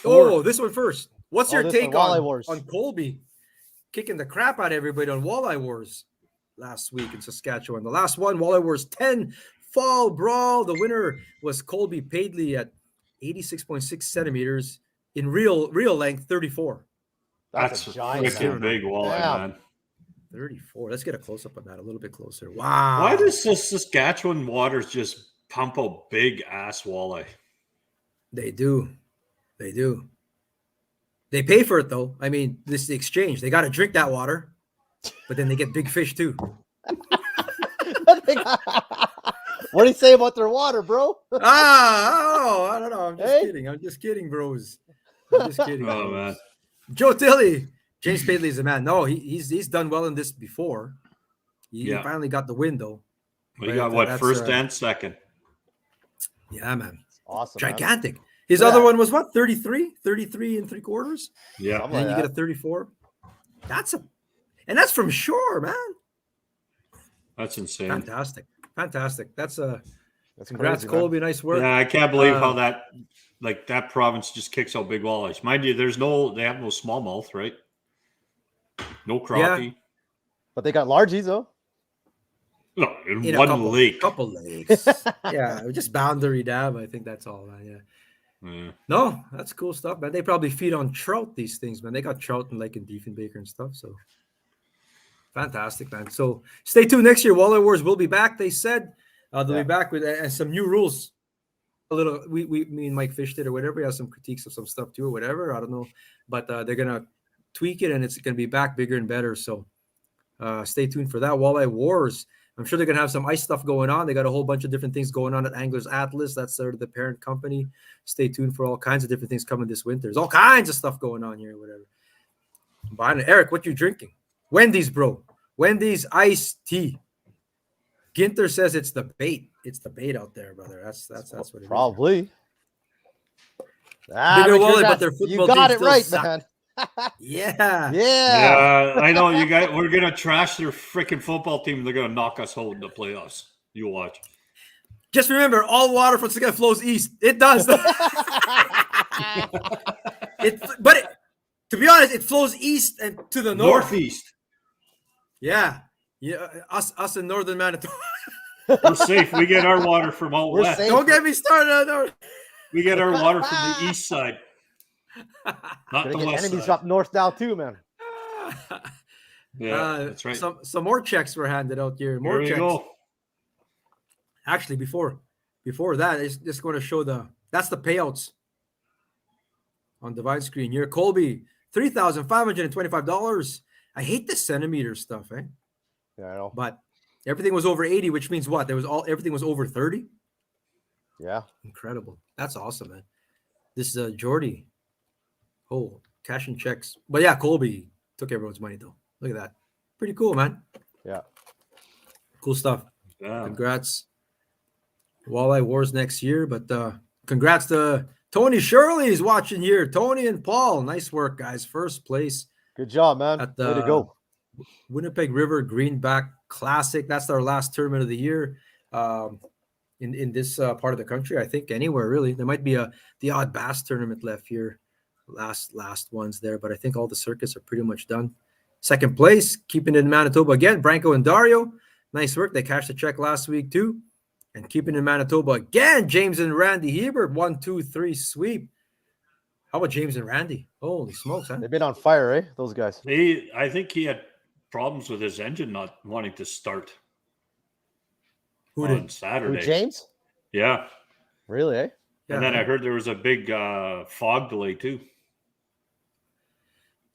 Speaker 3: Oh, this one first. What's
Speaker 2: Oh,
Speaker 3: your
Speaker 2: this
Speaker 3: take
Speaker 2: one, Walleye
Speaker 3: on
Speaker 2: Wars.
Speaker 3: Colby kicking the crap out of everybody on Walleye Wars last week in Saskatchewan? The last one, Walleye Wars 10 Fall Brawl. The winner was Colby Paidley at 86.6 centimeters in real length, 34.
Speaker 1: That's
Speaker 2: a
Speaker 1: a
Speaker 2: giant,
Speaker 1: freaking
Speaker 2: man.
Speaker 1: big walleye,
Speaker 2: Damn.
Speaker 1: man.
Speaker 3: 34. Let's get a close up on that, a little bit closer. Wow.
Speaker 1: Why does the Saskatchewan waters just pump a big ass walleye?
Speaker 3: They do? They pay for it though. I mean, this is the exchange. They got to drink that water, but then they get big fish too.
Speaker 2: What do you say about their water, bro?
Speaker 3: I don't know. I'm just
Speaker 2: Hey?
Speaker 3: kidding. I'm just kidding, bros. I'm just kidding.
Speaker 1: Oh
Speaker 3: bros.
Speaker 1: man,
Speaker 3: Joe Tilley, James Paidley is a man. No, he's done well in this before. He finally got the win though.
Speaker 1: we got what,
Speaker 3: That's,
Speaker 1: first and second?
Speaker 3: Yeah, man.
Speaker 2: Awesome. man.
Speaker 3: Gigantic. His
Speaker 2: Yeah.
Speaker 3: other one was what? 33 and 3/4.
Speaker 1: Yeah,
Speaker 2: Something
Speaker 3: And then
Speaker 2: like
Speaker 3: you
Speaker 2: that.
Speaker 3: get a 34. That's from shore, man.
Speaker 1: that's insane.
Speaker 3: Fantastic. That's
Speaker 2: That's
Speaker 3: congrats,
Speaker 2: crazy, man.
Speaker 3: Colby. Nice work.
Speaker 1: Yeah, I can't believe how that province just kicks out big walleyes. Mind you, they have no smallmouth, right? No crappie.
Speaker 3: Yeah.
Speaker 2: But they got largies though.
Speaker 1: No, in
Speaker 3: In a
Speaker 1: one lake.
Speaker 3: couple lakes. Yeah, just boundary dam. I think that's all. Man. Yeah.
Speaker 1: Yeah.
Speaker 3: No, that's cool stuff, man. They probably feed on trout, these things, man. They got trout in Lake and Diefenbaker and stuff. So fantastic, man. So stay tuned next year. Walleye Wars will be back. They said they'll be back with some new rules. A little, me and Mike fished it or whatever. We have some critiques of some stuff too or whatever. I don't know, but they're gonna tweak it and it's gonna be back bigger and better. So stay tuned for that. Walleye Wars. I'm sure they're going to have some ice stuff going on. They got a whole bunch of different things going on at Anglers Atlas. That's sort of the parent company. Stay tuned for all kinds of different things coming this winter. There's all kinds of stuff going on here, whatever. Behind it. Eric, what you drinking? Wendy's, bro. Wendy's iced tea. Ginter says it's the bait. It's the bait out there, brother. That's what it is.
Speaker 2: Probably.
Speaker 3: Bigger walleye, but their
Speaker 2: you
Speaker 3: football
Speaker 2: got
Speaker 3: team
Speaker 2: it
Speaker 3: still
Speaker 2: right,
Speaker 3: suck.
Speaker 2: man.
Speaker 3: Yeah.
Speaker 2: Yeah.
Speaker 1: I know you guys. We're gonna trash their freaking football team. They're gonna knock us out in the playoffs. You watch.
Speaker 3: Just remember, all water from Saskatchewan flows east. It does. To be honest, it flows east and to the north.
Speaker 1: Northeast.
Speaker 3: Yeah. Us in northern Manitoba.
Speaker 1: We're safe. We get our water from out
Speaker 2: We're
Speaker 1: west.
Speaker 2: safe.
Speaker 3: Don't get me started on north.
Speaker 1: We get our water from the east side, not
Speaker 2: Gonna
Speaker 1: the
Speaker 2: get
Speaker 1: west
Speaker 2: enemies
Speaker 1: side.
Speaker 2: up north now too, man.
Speaker 1: That's right.
Speaker 3: Some more checks were handed out here. More
Speaker 1: There you
Speaker 3: checks.
Speaker 1: go.
Speaker 3: Actually, before that, it's just going to show that's the payouts on Divine Screen here. Colby, $3,525. I hate the centimeter stuff, eh?
Speaker 2: Yeah, I know.
Speaker 3: But everything was over 80, which means what? Everything was over 30.
Speaker 2: Yeah.
Speaker 3: Incredible. That's awesome, man. This is Jordy. Oh, cash and checks. But yeah, Colby took everyone's money though. Look at that. Pretty cool, man.
Speaker 2: Yeah.
Speaker 3: Cool stuff.
Speaker 1: Yeah.
Speaker 3: Congrats. Walleye Wars next year. But congrats to Tony Shirley's watching here. Tony and Paul. Nice work, guys. First place.
Speaker 2: Good job, man.
Speaker 3: At
Speaker 2: Way to go.
Speaker 3: Winnipeg River Greenback Classic. That's our last tournament of the year. In this part of the country, I think anywhere really. There might be the odd bass tournament left here, last ones there, but I think all the circuits are pretty much done. Second place, keeping it in Manitoba again, Branko and Dario. Nice work. They cashed the check last week too, and keeping in Manitoba again, James and Randy Hebert, 1, 2, 3 sweep. How about James and Randy? Holy smokes, huh?
Speaker 2: They've been on fire, eh? Those guys.
Speaker 1: I think he had problems with his engine not wanting to start.
Speaker 3: Who
Speaker 1: on
Speaker 3: did?
Speaker 1: Saturday.
Speaker 2: Who, James?
Speaker 1: Yeah.
Speaker 2: Really, eh?
Speaker 3: Yeah,
Speaker 1: And then I heard there was a big fog delay too.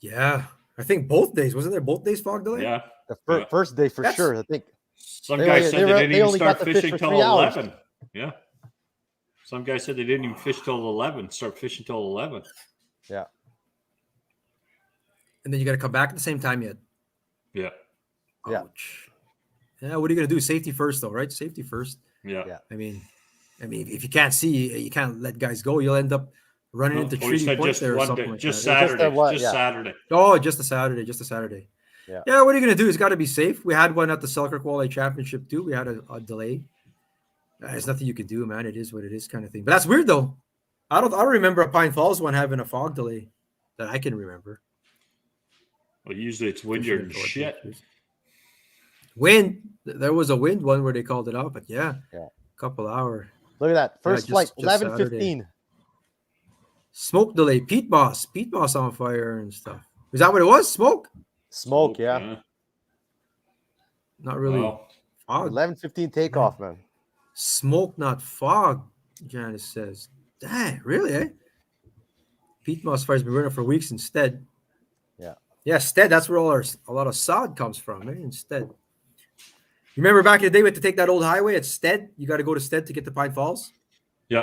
Speaker 3: Yeah, I think both days. Wasn't there both days fog delay?
Speaker 1: Yeah.
Speaker 2: The first day for sure. I think
Speaker 1: Some
Speaker 2: They
Speaker 1: guy
Speaker 2: only-
Speaker 1: said
Speaker 2: they
Speaker 1: they
Speaker 2: were-
Speaker 1: didn't
Speaker 2: they
Speaker 1: even
Speaker 2: only
Speaker 1: start
Speaker 2: got to fish
Speaker 1: fishing
Speaker 2: for
Speaker 1: till
Speaker 2: 3 hours.
Speaker 1: 11. Yeah. Some guy said they didn't even fish till 11, start fishing till 11.
Speaker 2: yeah.
Speaker 3: And then you got to come back at the same time yet.
Speaker 1: Yeah.
Speaker 2: Yeah.
Speaker 3: Ouch. Yeah, what are you going to do? Safety first, though, right? Safety first.
Speaker 1: Yeah.
Speaker 2: Yeah.
Speaker 3: I mean, if you can't see, you can't let guys go. You'll end up running into
Speaker 1: Well, he
Speaker 3: Treaty
Speaker 1: said
Speaker 3: Point
Speaker 1: just
Speaker 3: there or
Speaker 1: one
Speaker 3: something
Speaker 1: day,
Speaker 3: like
Speaker 1: just
Speaker 3: that.
Speaker 1: Saturday.
Speaker 2: what?
Speaker 1: Just
Speaker 2: Yeah.
Speaker 1: Saturday.
Speaker 3: Oh, just a Saturday.
Speaker 2: Yeah.
Speaker 3: Yeah, what are you going to do? It's got to be safe. We had one at the Selkirk Walleye Championship, too. We had a delay. There's nothing you can do, man. It is what it is kind of thing. But that's weird, though. I don't remember a Pine Falls one having a fog delay that I can remember.
Speaker 1: Well, usually it's windy and shit.
Speaker 3: Wind. There was a wind one where they called it off, but yeah.
Speaker 2: Yeah.
Speaker 3: Couple hour.
Speaker 2: Look at that. First
Speaker 3: just-
Speaker 2: flight,
Speaker 3: just
Speaker 2: 11:15.
Speaker 3: Smoke delay. Pete Boss on fire and stuff. Is that what it was? Smoke?
Speaker 2: Smoke, yeah.
Speaker 3: Not really.
Speaker 1: Well,
Speaker 3: Fog.
Speaker 2: 11:15 takeoff, man.
Speaker 3: Smoke, not fog, Janice says. Dang, really, eh? Peat moss fire's been burning for weeks instead.
Speaker 2: Yeah.
Speaker 3: Yeah, Stead, that's where a lot of sod comes from, eh? Instead. Remember back in the day we had to take that old highway at Stead? You got to go to Stead to get to Pine Falls.
Speaker 1: yeah.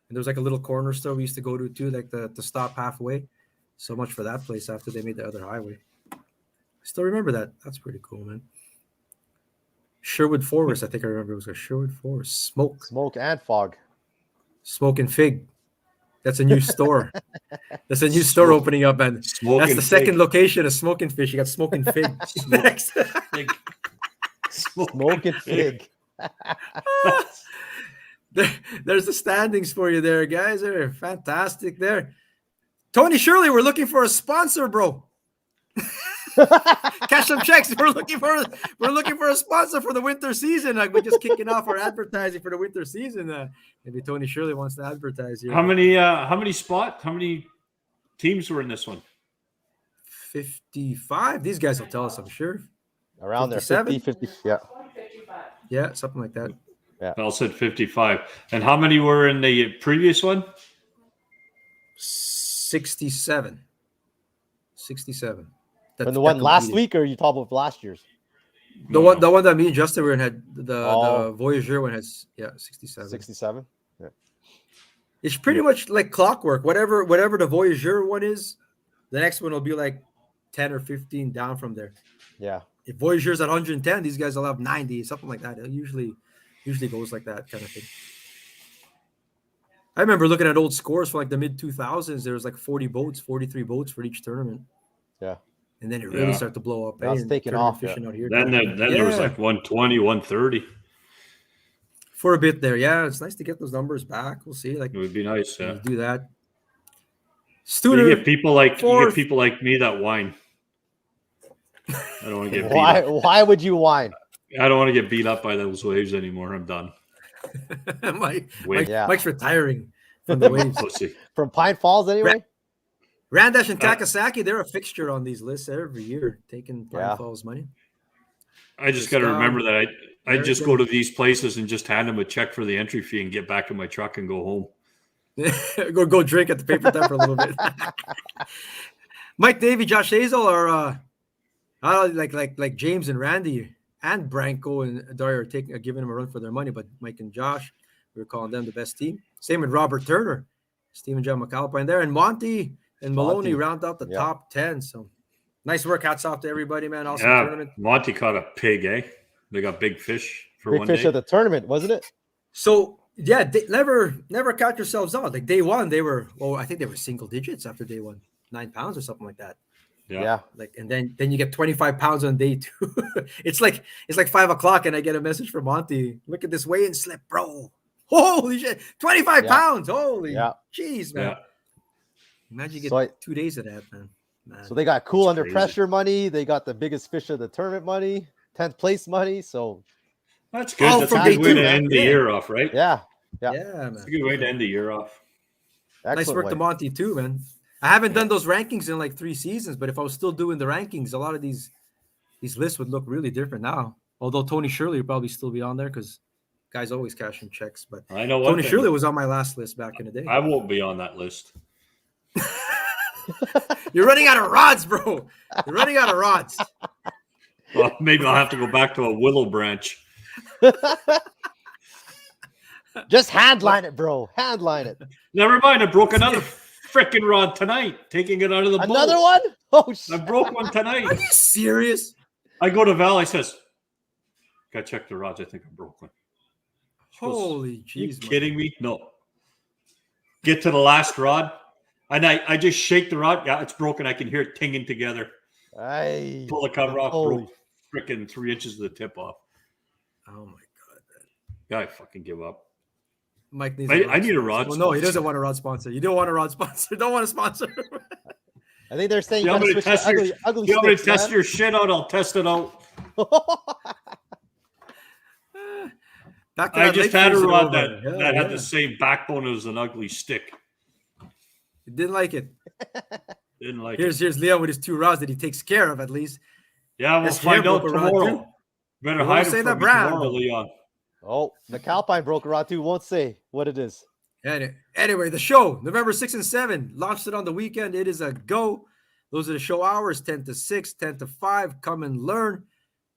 Speaker 3: And there was like a little corner store we used to go to too, like to stop halfway. So much for that place after they made the other highway. I still remember that. That's pretty cool, man. Sherwood Forest, I think I remember it was a Sherwood Forest.
Speaker 2: Smoke and fog.
Speaker 3: Smoke and Fig. That's a new store. That's a new store opening up, and
Speaker 1: Smoke
Speaker 3: that's
Speaker 1: and
Speaker 3: the second
Speaker 1: Fig.
Speaker 3: location of Smoke and Fish. You got Smoke and Fig. Next.
Speaker 1: Big
Speaker 2: Smoke and fig.
Speaker 3: There's the standings for you there, guys. They're fantastic there. Tony Shirley, we're looking for a sponsor, bro. Cash some checks. We're looking for a sponsor for the winter season. Like we're just kicking off our advertising for the winter season. Maybe Tony Shirley wants to advertise here.
Speaker 1: How many teams were in this one?
Speaker 3: 55. These guys will tell us, I'm sure.
Speaker 2: Around there,
Speaker 3: 57?
Speaker 2: 50, yeah.
Speaker 3: Yeah, something like that.
Speaker 1: Bell said 55. And how many were in the previous one?
Speaker 3: 67. 67.
Speaker 2: And the one last
Speaker 3: completed.
Speaker 2: week, or you talking about last year's?
Speaker 3: The one that me and Justin were in had the Voyageur one has 67.
Speaker 2: 67. Yeah.
Speaker 3: It's pretty much like clockwork. Whatever the Voyageur one is, the next one will be like 10 or 15 down from there.
Speaker 2: Yeah.
Speaker 3: If Voyageur's at 110, these guys will have 90, something like that. It usually goes like that kind of thing. I remember looking at old scores for like the mid 2000s. There was like 40 boats, 43 boats for each tournament.
Speaker 2: Yeah.
Speaker 3: And then it really started to blow up.
Speaker 2: That's
Speaker 3: and
Speaker 2: taking
Speaker 3: tournament
Speaker 2: off,
Speaker 3: fishing out here.
Speaker 1: Then there was like 120, 130.
Speaker 3: For a bit there. Yeah, it's nice to get those numbers back. We'll see. Like
Speaker 1: It would be nice. Yeah.
Speaker 3: do that.
Speaker 1: But
Speaker 3: Studer,
Speaker 1: you get people like
Speaker 3: fourth.
Speaker 1: me that whine. I don't want to get beat
Speaker 2: Why?
Speaker 1: up.
Speaker 2: Why would you whine?
Speaker 1: I don't want to get beat up by those waves anymore. I'm done.
Speaker 3: Mike,
Speaker 1: Wait.
Speaker 2: Yeah.
Speaker 3: Mike's retiring from the waves.
Speaker 1: Pussy.
Speaker 2: From Pine Falls, anyway.
Speaker 3: Randash and Takasaki, they're a fixture on these lists every year, taking Pine Falls money.
Speaker 1: I just got to remember that I just go to these places and just hand them a check for the entry fee and get back in my truck and go home.
Speaker 3: go drink at the paper tap for a little bit. Mike Davey, Josh Hazel are like James and Randy and Branko and Dario are giving them a run for their money, but Mike and Josh, we're calling them the best team. Same with Robert Turner, Steve and John McAlpine there, and Monty and Maloney round out the top 10. So nice work. Hats off to everybody, man. Awesome tournament.
Speaker 1: Monty caught a pig, eh? They got big fish for
Speaker 2: big
Speaker 1: one
Speaker 2: fish
Speaker 1: day.
Speaker 2: of the tournament, wasn't it?
Speaker 3: So yeah, never count yourselves out. Like day one, they were I think they were single digits after day one, 9 pounds or something like that.
Speaker 1: Yeah.
Speaker 3: Like, and then you get 25 pounds on day 2. it's like 5 o'clock, and I get a message from Monty. Look at this weigh-in slip, bro. Holy shit, 25 pounds. Holy jeez, man.
Speaker 1: Yeah.
Speaker 3: Imagine you get 2 days of that, man.
Speaker 2: So they got cool under
Speaker 1: crazy.
Speaker 2: pressure money. They got the biggest fish of the tournament money, 10th place money. So
Speaker 1: that's good. That's a good way to end the year off, right?
Speaker 2: Yeah,
Speaker 3: man.
Speaker 1: It's a good way to end the year off.
Speaker 3: Nice work to Monty too, man. I haven't done those rankings in like 3 seasons, but if I was still doing the rankings, a lot of these lists would look really different now. Although Tony Shirley would probably still be on there because guys always cashing checks. But
Speaker 1: I know
Speaker 3: Tony Shirley was on my last list back in the day.
Speaker 1: I won't be on that list.
Speaker 3: You're running out of rods, bro. You're running out of rods.
Speaker 1: Well, maybe I'll have to go back to a willow branch.
Speaker 2: Just handline it, bro. Handline it.
Speaker 1: Never mind. I broke another freaking rod tonight, taking it out of the boat.
Speaker 2: Another one? Oh, shit.
Speaker 1: I broke one tonight.
Speaker 3: Are you serious?
Speaker 1: I go to Val. He says, "Gotta check the rods. I think I broke one."
Speaker 3: Holy
Speaker 1: Are you
Speaker 3: jeez.
Speaker 1: kidding me? No. Get to the last rod, and I just shake the rod. Yeah, it's broken. I can hear it tinging together.
Speaker 2: Aye.
Speaker 1: Pull the cover off.
Speaker 2: Holy.
Speaker 1: Broke freaking 3 inches of the tip off.
Speaker 3: Oh my god, man.
Speaker 1: Guy fucking give up.
Speaker 3: Mike needs
Speaker 1: I need a rod.
Speaker 3: Well, no, he doesn't want a rod sponsor. You don't want a rod sponsor. Don't want a sponsor.
Speaker 2: I think they're saying
Speaker 1: You
Speaker 2: you
Speaker 1: want me to
Speaker 2: gotta switch to ugly
Speaker 1: you want me to
Speaker 2: sticks,
Speaker 1: test
Speaker 2: man.
Speaker 1: your shit out? I'll test it out.
Speaker 3: Back to
Speaker 1: I
Speaker 3: that
Speaker 1: just
Speaker 3: lake
Speaker 1: had a
Speaker 3: cruise
Speaker 1: rod
Speaker 3: over.
Speaker 1: that had the same backbone as an ugly stick.
Speaker 3: He didn't like it.
Speaker 1: Didn't like
Speaker 3: Here's
Speaker 1: it.
Speaker 3: Leon with his 2 rods that he takes care of at least.
Speaker 1: Yeah, we'll
Speaker 3: That's
Speaker 1: find out
Speaker 3: broke a rod,
Speaker 1: tomorrow.
Speaker 3: too.
Speaker 1: Better
Speaker 3: We won't
Speaker 1: hide
Speaker 3: say
Speaker 1: it
Speaker 3: the
Speaker 1: from me
Speaker 3: brand,
Speaker 1: tomorrow,
Speaker 3: though.
Speaker 1: Leon.
Speaker 2: Oh, the Calpine broke a rod too. Won't say what it is.
Speaker 3: Anyway, the show, November 6 and 7, launched it on the weekend. It is a go. Those are the show hours, 10 to 6, 10 to 5. Come and learn.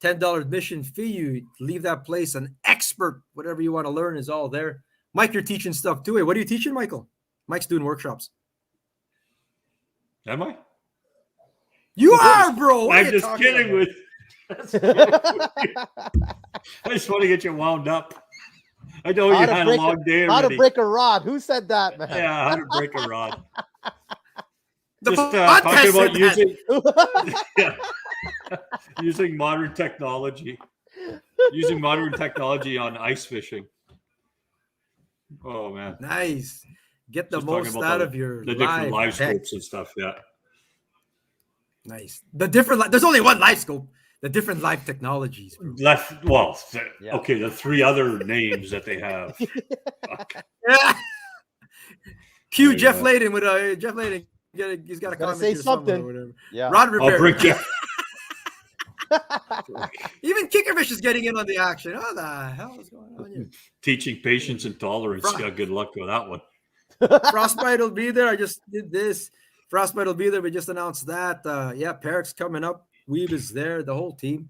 Speaker 3: $10 admission fee. You leave that place an expert. Whatever you want to learn is all there. Mike, you're teaching stuff too. Hey, what are you teaching, Michael? Mike's doing workshops.
Speaker 1: Am I?
Speaker 3: You are, bro. What are
Speaker 1: I'm
Speaker 3: you
Speaker 1: just
Speaker 3: talking
Speaker 1: kidding
Speaker 3: about?
Speaker 1: I just want to get you wound up. I know you had a long day
Speaker 2: How to
Speaker 1: already.
Speaker 2: break a rod? Who said that, man?
Speaker 1: Yeah, how to break a rod.
Speaker 3: The
Speaker 1: Just
Speaker 3: podcast
Speaker 1: talking about
Speaker 3: said that.
Speaker 1: using modern technology. Using modern technology on ice fishing. Oh man.
Speaker 3: Nice. Get the
Speaker 1: Just talking
Speaker 3: most
Speaker 1: about
Speaker 3: out
Speaker 1: the-
Speaker 3: of your
Speaker 1: The different live
Speaker 3: tech.
Speaker 1: scopes and stuff, yeah.
Speaker 3: Nice. There's only one live scope. The different live technologies. Bro.
Speaker 1: Okay, the 3 other names that they have. Fuck.
Speaker 3: Cue
Speaker 1: Yeah.
Speaker 3: Jeff Layden with Jeff Layden. He's got a
Speaker 2: Gotta
Speaker 3: comment
Speaker 2: say
Speaker 3: here somewhere
Speaker 2: something.
Speaker 3: or whatever.
Speaker 2: Yeah.
Speaker 3: Rod
Speaker 1: I'll
Speaker 3: repair.
Speaker 1: bring you.
Speaker 3: Even Kickerfish is getting in on the action. What the hell is going on here?
Speaker 1: Teaching patience and tolerance. Yeah, good luck with that one.
Speaker 3: Frostbite will be there. I just did this. Frostbite will be there. We just announced that. Perrick's coming up. Weeb is there. The whole team.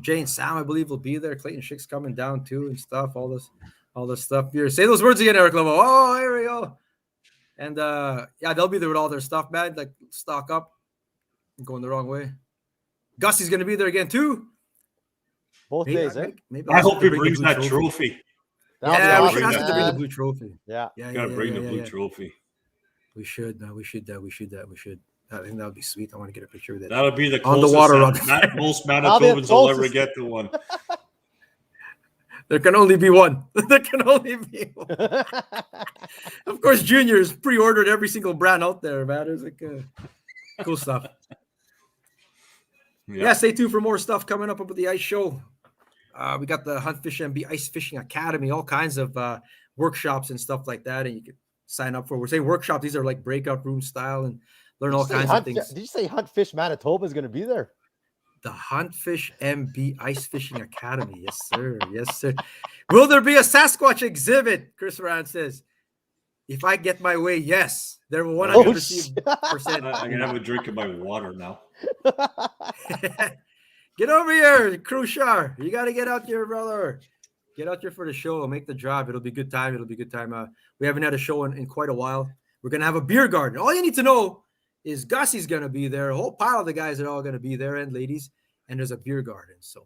Speaker 3: Jane Sam, I believe, will be there. Clayton Schick's coming down too and stuff. All this stuff here. Say those words again, Eric Lovo. Oh, here we go. And they'll be there with all their stuff, man. Like stock up. I'm going the wrong way. Gussie's gonna be there again too.
Speaker 2: Both days, eh?
Speaker 3: Maybe
Speaker 1: I hope he
Speaker 3: bring the
Speaker 1: brings
Speaker 3: blue
Speaker 1: that trophy.
Speaker 2: That'll be
Speaker 3: Yeah, we
Speaker 2: awesome,
Speaker 3: should ask him to bring the
Speaker 2: man.
Speaker 3: blue trophy.
Speaker 2: Yeah.
Speaker 1: Gotta bring the blue trophy.
Speaker 3: We should. We should. I think that would be sweet. I want to get a picture of that.
Speaker 1: That'll be the
Speaker 3: On the
Speaker 1: closest
Speaker 3: water
Speaker 1: that
Speaker 3: rod.
Speaker 1: most
Speaker 2: That'll be the
Speaker 1: Manitobans will ever
Speaker 2: closest.
Speaker 1: get to one.
Speaker 3: There can only be one. There can only be one. Of course, Junior's pre-ordered every single brand out there, man. It's like cool stuff. Yeah, stay tuned for more stuff coming up with the ice show. We got the Hunt Fish MB Ice Fishing Academy, all kinds of workshops and stuff like that. And you can sign up for. We're saying workshops. These are like breakout room style and learn all
Speaker 2: Did you say
Speaker 3: kinds of things.
Speaker 2: Did you say Hunt Fish Manitoba is going to be there?
Speaker 3: The Hunt Fish MB Ice Fishing Academy. Yes, sir. Yes, sir. Will there be a Sasquatch exhibit? Chris Rand says, if I get my way, yes. There will 100%.
Speaker 1: I'm going to have a drink of my water now.
Speaker 3: Get over here, Crushar. You got to get out here, brother. Get out here for the show. Make the drive. It'll be a good time. It'll be a good time. We haven't had a show in quite a while. We're going to have a beer garden. All you need to know is Gussie's going to be there. A whole pile of the guys are all going to be there, and ladies. And there's a beer garden. So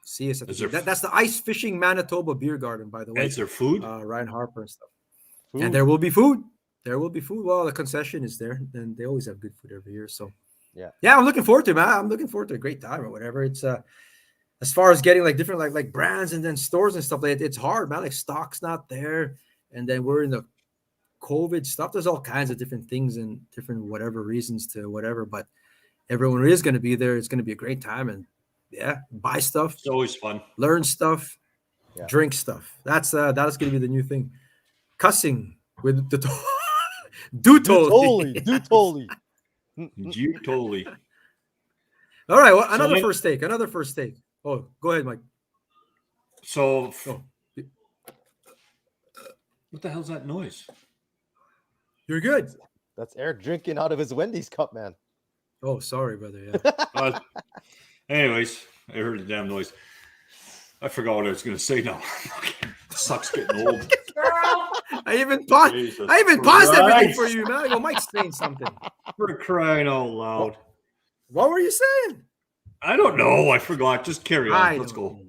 Speaker 3: see us at that's the Ice Fishing Manitoba Beer Garden, by the way.
Speaker 1: Is there food?
Speaker 3: Ryan Harper and stuff.
Speaker 2: Food.
Speaker 3: And there will be food. There will be food. Well, the concession is there, and they always have good food every year. So yeah, I'm looking forward to it, man. I'm looking forward to a great time or whatever. It's as far as getting like different like brands and then stores and stuff, it's hard, man. Like stock's not there, and then we're in the COVID stuff. There's all kinds of different things and different whatever reasons to whatever, but everyone is going to be there. It's going to be a great time, and buy stuff.
Speaker 1: It's always fun.
Speaker 3: Learn stuff, drink stuff. That's going to be the new thing. Cussing with the do totally. All right, well, another first take. Oh, go ahead, Mike.
Speaker 1: So, what the hell's that noise?
Speaker 3: You're good.
Speaker 2: That's Eric drinking out of his Wendy's cup, man.
Speaker 3: Oh, sorry, brother. Yeah.
Speaker 1: Anyways, I heard the damn noise. I forgot what I was going to say now. Sucks getting old.
Speaker 3: I even paused everything for you, man. I go, Mike's saying something.
Speaker 1: For crying out loud.
Speaker 3: What were you saying?
Speaker 1: I don't know. I forgot. Just carry on. Let's go.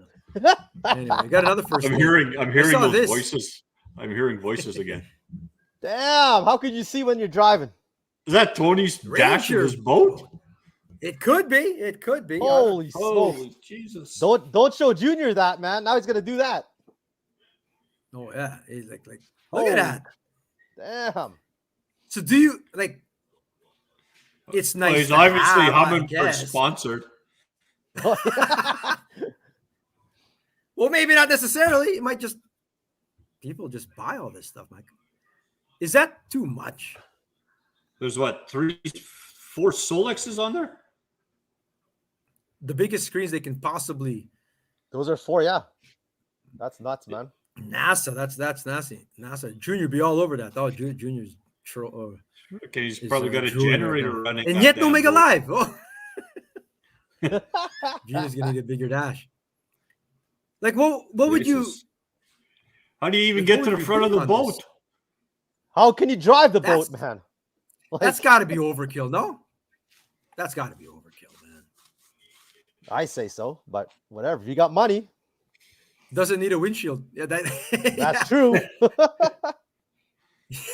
Speaker 3: Anyway, I got another first.
Speaker 1: I'm hearing those voices. I'm hearing voices again.
Speaker 2: Damn! How could you see when you're driving?
Speaker 1: Is that Tony's dash in his boat?
Speaker 3: It could be. It could be.
Speaker 2: Holy
Speaker 1: Jesus!
Speaker 2: Don't show Junior that, man. Now he's gonna do that.
Speaker 3: Oh yeah, he's like look at that.
Speaker 2: Damn.
Speaker 3: So do you like? It's nice.
Speaker 1: Well, he's obviously humming for sponsored.
Speaker 3: Well, maybe not necessarily. It might just people just buy all this stuff, Mike. Is that too much?
Speaker 1: There's what 4 Solexes on there?
Speaker 3: The biggest screens they can possibly.
Speaker 2: Those are 4, yeah. That's nuts, man.
Speaker 3: NASA, that's nasty. NASA Junior be all over that. Oh, Junior's
Speaker 1: okay, he's probably got a generator running.
Speaker 3: And yet Omega Live. Oh. Junior's gonna get bigger dash. Like what would you
Speaker 1: how do you even get to the front of the boat?
Speaker 2: This? How can you drive the boat, man? Like,
Speaker 3: that's gotta be overkill, no? That's gotta be overkill, man.
Speaker 2: I say so, but whatever. If you got money.
Speaker 3: Doesn't need a windshield. Yeah,
Speaker 2: that's true.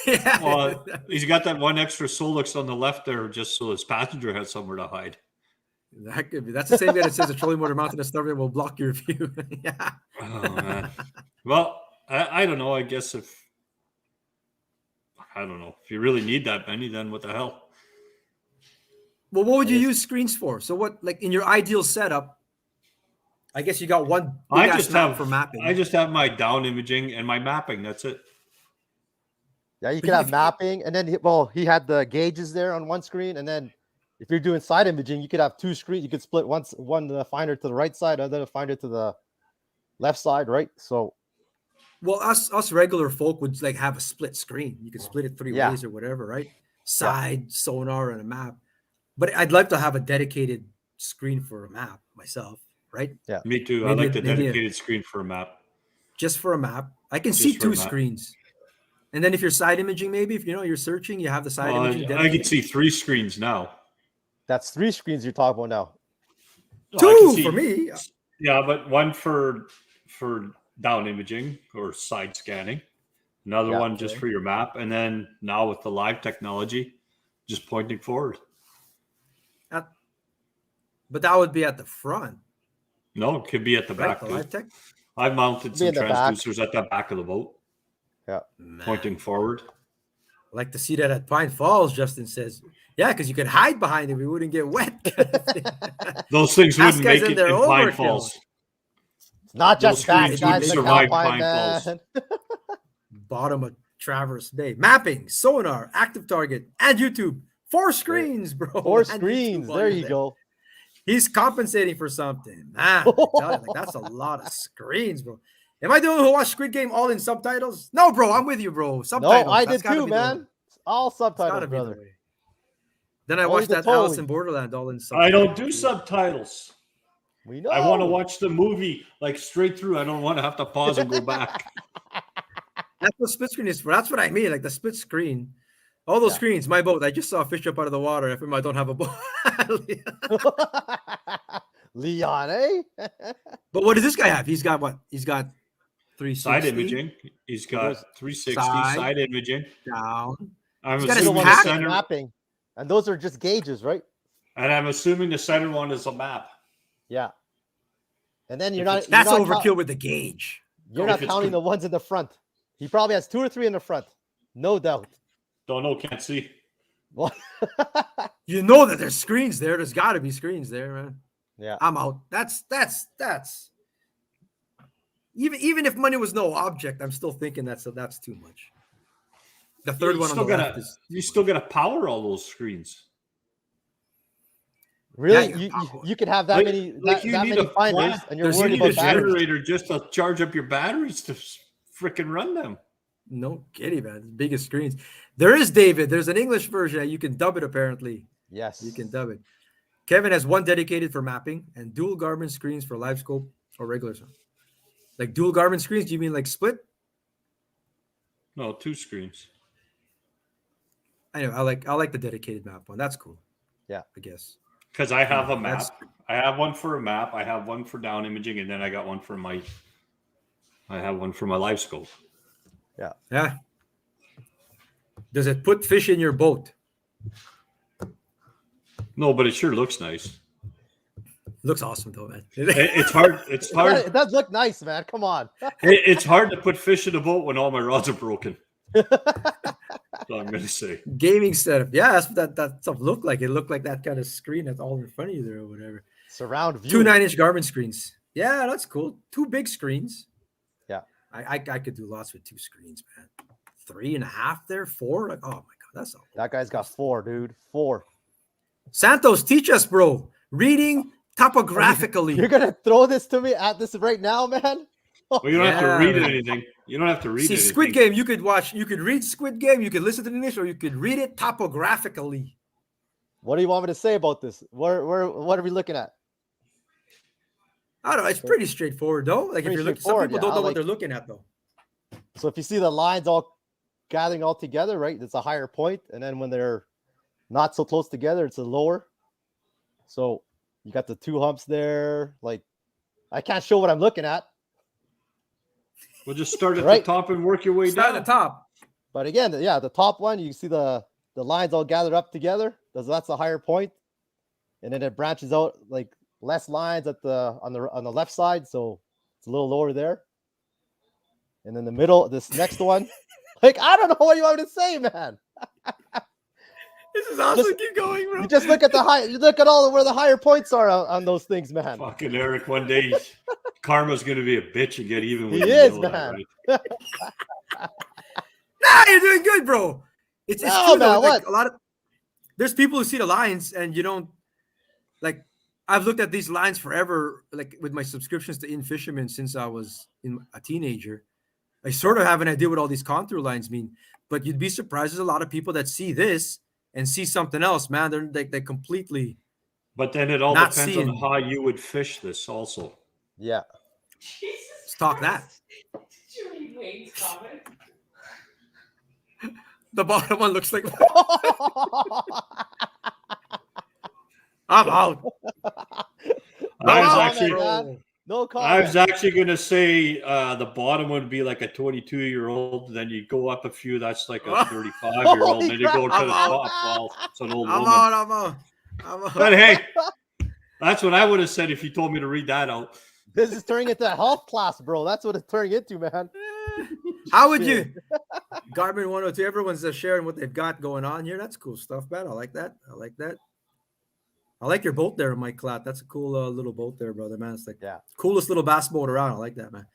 Speaker 3: Yeah.
Speaker 1: Well, he's got that one extra Solix on the left there just so his passenger has somewhere to hide.
Speaker 3: That could be. That's the same guy that says a trolling motor mounted in a stuff that will block your view. Yeah.
Speaker 1: Oh, man. Well, I don't know. I guess if you really need that many, then what the hell?
Speaker 3: Well, what would you use screens for? So what, like in your ideal setup, I guess you got one.
Speaker 1: I just have
Speaker 3: for mapping.
Speaker 1: I just have my down imaging and my mapping. That's it.
Speaker 2: Yeah, you can have mapping, and then he had the gauges there on one screen, and then if you're doing side imaging, you could have 2 screens. You could split one finder to the right side, other finder to the left side, right? So,
Speaker 3: well, us regular folk would like have a split screen. You could split it 3 ways or whatever, right? Side, sonar, and a map. But I'd like to have a dedicated screen for a map myself, right?
Speaker 2: Yeah,
Speaker 1: me too. I like the dedicated screen for a map.
Speaker 3: Just for a map, I can see 2 screens. And then if you're side imaging, maybe if you're searching, you have the side imaging.
Speaker 1: I can see 3 screens now.
Speaker 2: That's 3 screens you're talking about now.
Speaker 3: 2 for me.
Speaker 1: Yeah, but one for down imaging or side scanning, another one just for your map, and then now with the live technology, just pointing forward.
Speaker 3: But that would be at the front.
Speaker 1: No, it could be at the back.
Speaker 3: The live tech?
Speaker 1: I've mounted some transducers at the back of the boat.
Speaker 2: Yeah,
Speaker 1: pointing forward.
Speaker 3: I like to see that at Pine Falls, Justin says. Yeah, because you could hide behind it. We wouldn't get wet.
Speaker 1: Those things wouldn't make it in Pine Falls.
Speaker 2: It's not just that.
Speaker 1: Guys survive Pine Falls.
Speaker 3: Bottom of Traverse Bay. Mapping, sonar, active target, and YouTube. 4 screens, bro.
Speaker 2: 4
Speaker 3: And
Speaker 2: screens.
Speaker 3: YouTube
Speaker 2: There
Speaker 3: on
Speaker 2: you
Speaker 3: there.
Speaker 2: go.
Speaker 3: He's compensating for something. Man, I tell you, like, that's a lot of screens, bro. Am I the only who watch Squid Game all in subtitles? No, bro. I'm with you, bro. Subtitles.
Speaker 2: No, I
Speaker 3: That's
Speaker 2: did
Speaker 3: gotta
Speaker 2: too,
Speaker 3: be the way.
Speaker 2: man. All
Speaker 3: It's gotta
Speaker 2: subtitles,
Speaker 3: be the
Speaker 2: brother.
Speaker 3: way. Then I
Speaker 2: Only
Speaker 3: watched
Speaker 2: the
Speaker 3: that
Speaker 2: totally.
Speaker 3: Alice in Borderland all in subtitles.
Speaker 1: I don't do subtitles.
Speaker 2: We know.
Speaker 1: I want to watch the movie like straight through. I don't want to have to pause and go back.
Speaker 3: That's what split screen is for. That's what I mean. Like the split screen. All those screens. My boat. I just saw a fish jump out of the water. I don't have a boat.
Speaker 2: Leon, eh?
Speaker 3: But what does this guy have? He's got what? He's got 360
Speaker 1: Side imaging. He's got 360 side imaging.
Speaker 3: down.
Speaker 1: I'm
Speaker 3: He's got his
Speaker 1: assuming
Speaker 3: pack.
Speaker 1: the center,
Speaker 2: Mapping. And those are just gauges, right?
Speaker 1: and I'm assuming the center one is a map.
Speaker 2: Yeah. And then you're
Speaker 1: If
Speaker 2: not.
Speaker 1: it's-
Speaker 3: That's
Speaker 2: you're not
Speaker 3: overkill with the gauge.
Speaker 2: You're
Speaker 1: If
Speaker 2: not
Speaker 1: it's
Speaker 2: counting the ones in the front. He probably has 2 or 3 in the front, no doubt.
Speaker 1: Don't know, can't see.
Speaker 2: Well,
Speaker 3: You know that there's screens there. There's got to be screens there, man.
Speaker 2: yeah.
Speaker 3: I'm out. That's even if money was no object, I'm still thinking that's too much. The third
Speaker 1: You
Speaker 3: one on the
Speaker 1: still
Speaker 3: left
Speaker 1: gotta,
Speaker 3: is
Speaker 1: you still got to power all those screens.
Speaker 2: Really,
Speaker 3: Yeah,
Speaker 2: you could have that many
Speaker 1: you
Speaker 2: that
Speaker 1: need
Speaker 2: many
Speaker 1: a
Speaker 2: finders,
Speaker 1: plant.
Speaker 2: and you're
Speaker 3: There's-
Speaker 2: worried
Speaker 1: You need a
Speaker 2: about batteries.
Speaker 1: generator just to charge up your batteries to freaking run them.
Speaker 3: no kidding, man. The biggest screens. There is David. There's an English version. You can dub it apparently.
Speaker 2: Yes,
Speaker 3: You can dub it. Kevin has one dedicated for mapping and dual Garmin screens for live scope or regular. Like dual Garmin screens, do you mean like split?
Speaker 1: No, 2 screens.
Speaker 3: Anyway, I like the dedicated map one. That's cool.
Speaker 2: Yeah.
Speaker 3: I guess.
Speaker 1: Because I have a map.
Speaker 3: That's-
Speaker 1: I have one for a map. I have one for down imaging, and then I got one for my. I have one for my live scope.
Speaker 3: Yeah. Does it put fish in your boat?
Speaker 1: No, but it sure looks nice.
Speaker 3: Looks awesome though, man.
Speaker 1: It's hard. It's hard.
Speaker 2: it does look nice, man. Come on.
Speaker 1: It's hard to put fish in a boat when all my rods are broken. That's what I'm gonna say.
Speaker 3: Gaming setup. Yeah, that's what that stuff looked like. It looked like that kind of screen that's all in front of you there or whatever.
Speaker 2: Surround view.
Speaker 3: 2 9-inch Garmin screens. Yeah, that's cool. 2 big screens.
Speaker 2: Yeah.
Speaker 3: I could do lots with 2 screens, man. 3.5 there, 4. Like, oh my god, that's all.
Speaker 2: That guy's got 4, dude. 4.
Speaker 3: Santos, teach us, bro. Reading topographically.
Speaker 2: You're gonna throw this to me at this right now, man?
Speaker 1: Well, you don't have to
Speaker 3: Yeah,
Speaker 1: read
Speaker 3: man.
Speaker 1: anything. You don't have to read
Speaker 3: See,
Speaker 1: anything.
Speaker 3: Squid Game, you could read Squid Game, you could listen to the English, or you could read it topographically.
Speaker 2: What do you want me to say about this? What are we looking at?
Speaker 3: I don't know. It's pretty straightforward, though. Like if
Speaker 2: Pretty
Speaker 3: you're looking, some
Speaker 2: straightforward,
Speaker 3: people
Speaker 2: yeah.
Speaker 3: don't know
Speaker 2: I
Speaker 3: what
Speaker 2: like-
Speaker 3: they're looking at, though.
Speaker 2: So if you see the lines all gathering all together, right? It's a higher point, and then when they're not so close together, it's a lower. So you got the 2 humps there. Like I can't show what I'm looking at,
Speaker 1: We'll just start at
Speaker 2: Right.
Speaker 1: the top and work your way
Speaker 3: Start
Speaker 1: down.
Speaker 3: at the top.
Speaker 2: but again, yeah, the top one, you see the lines all gathered up together. That's a higher point, and then it branches out like less lines at on the left side, so it's a little lower there. And then the middle, this next one, like I don't know what you want me to say, man.
Speaker 3: This is awesome.
Speaker 2: Just-
Speaker 3: Keep going, bro.
Speaker 2: You just look at you look at where the higher points are on those things, man.
Speaker 1: Fucking Eric, one day karma's gonna be a bitch and get even with
Speaker 2: He
Speaker 1: you,
Speaker 2: is,
Speaker 1: you know that,
Speaker 2: man.
Speaker 1: right?
Speaker 3: Nah, you're doing good, bro. It's
Speaker 2: No,
Speaker 3: true, though.
Speaker 2: man,
Speaker 3: Like,
Speaker 2: what?
Speaker 3: there's people who see the lines and you don't like. I've looked at these lines forever, like with my subscriptions to In Fisherman since I was a teenager. I sort of have an idea what all these contour lines mean, but you'd be surprised. There's a lot of people that see this and see something else, man. They're completely.
Speaker 1: But then it all
Speaker 3: Not
Speaker 1: depends
Speaker 3: seeing.
Speaker 1: on how you would fish this also.
Speaker 2: Yeah.
Speaker 3: Let's talk that.
Speaker 5: Did you read Wayne's comment?
Speaker 3: The bottom one looks like. I'm out.
Speaker 1: I was
Speaker 2: comment,
Speaker 1: actually,
Speaker 2: man. No comment.
Speaker 1: I was actually gonna say the bottom would be like a 22-year-old. Then you go up a few, that's like a 35-year-old.
Speaker 2: Holy
Speaker 1: Then you go to
Speaker 2: crap.
Speaker 1: the top. Well, it's an old
Speaker 3: I'm
Speaker 1: woman.
Speaker 3: out. I'm out. I'm out.
Speaker 1: But hey, that's what I would have said if you told me to read that out.
Speaker 2: This is turning into a health class, bro. That's what it's turning into, man.
Speaker 3: How would you? Garmin 102. Everyone's sharing what they've got going on here. That's cool stuff, man. I like that. I like that. I like your boat there, Mike Klatt. That's a cool little boat there, brother, man. It's like
Speaker 2: Yeah.
Speaker 3: coolest little bass boat around. I like that, man.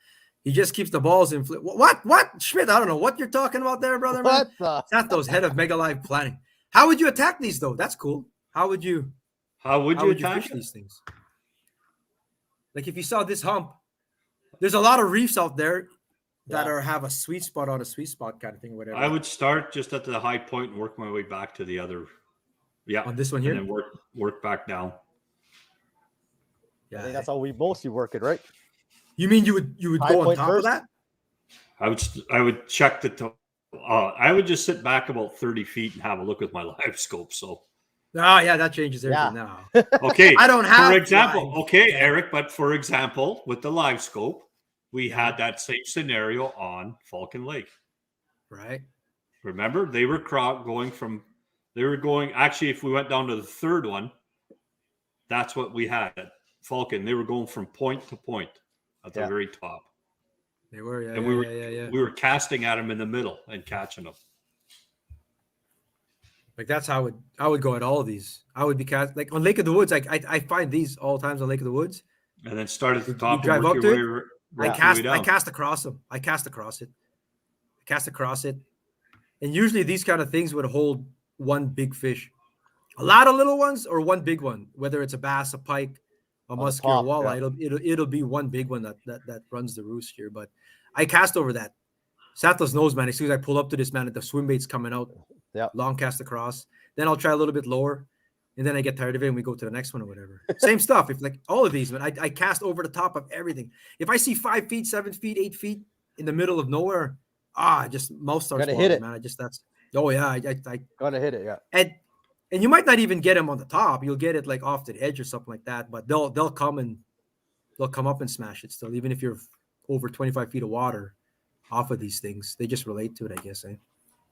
Speaker 3: He just keeps the balls in. What? Schmidt, I don't know what you're talking about there, brother. Man.
Speaker 2: What the?
Speaker 3: Santos, head of Mega Live Planning. How would you attack these, though? That's cool. How would you
Speaker 1: attack
Speaker 3: fish these things? Like if you saw this hump, there's a lot of reefs out there that have a sweet spot on a sweet spot kind of thing or whatever.
Speaker 1: I would start just at the high point and work my way back to the other. Yeah.
Speaker 3: On this one here?
Speaker 1: And then work back down.
Speaker 2: I think that's how we mostly work it, right?
Speaker 3: You mean you would go on top of that?
Speaker 1: I would check I would just sit back about 30 feet and have a look with my live scope. So
Speaker 3: Oh yeah, that changes everything now.
Speaker 1: okay.
Speaker 3: I don't have
Speaker 1: for example, Eric, but for example, with the live scope, we had that same scenario on Falcon Lake.
Speaker 3: Right.
Speaker 1: Remember, they were going actually, if we went down to the third one, that's what we had at Falcon. They were going from point to point at the very top.
Speaker 3: They were,
Speaker 1: and we were casting at them in the middle and catching them.
Speaker 3: Like that's how I would go at all of these. I would be like on Lake of the Woods. I find these all times on Lake of the Woods.
Speaker 1: And then start at the top.
Speaker 3: You drive up to it. I cast across them. I cast across it. And usually these kind of things would hold one big fish. A lot of little ones or one big one, whether it's a bass, a pike, a muskie, or walleye. It'll be one big one that runs the roost here. But I cast over that. Santos knows, man. As soon as I pull up to this, man, the swim bait's coming out.
Speaker 2: Yeah.
Speaker 3: Long cast across. Then I'll try a little bit lower. And then I get tired of it and we go to the next one or whatever. Same stuff. If like all of these, man, I cast over the top of everything. If I see 5 feet, 7 feet, 8 feet in the middle of nowhere, just mouth starts
Speaker 2: hit it,
Speaker 3: man. I
Speaker 2: gotta hit it, yeah.
Speaker 3: And you might not even get them on the top. You'll get it like off the edge or something like that. But they'll come up and smash it still, even if you're over 25 feet of water off of these things. They just relate to it, I guess.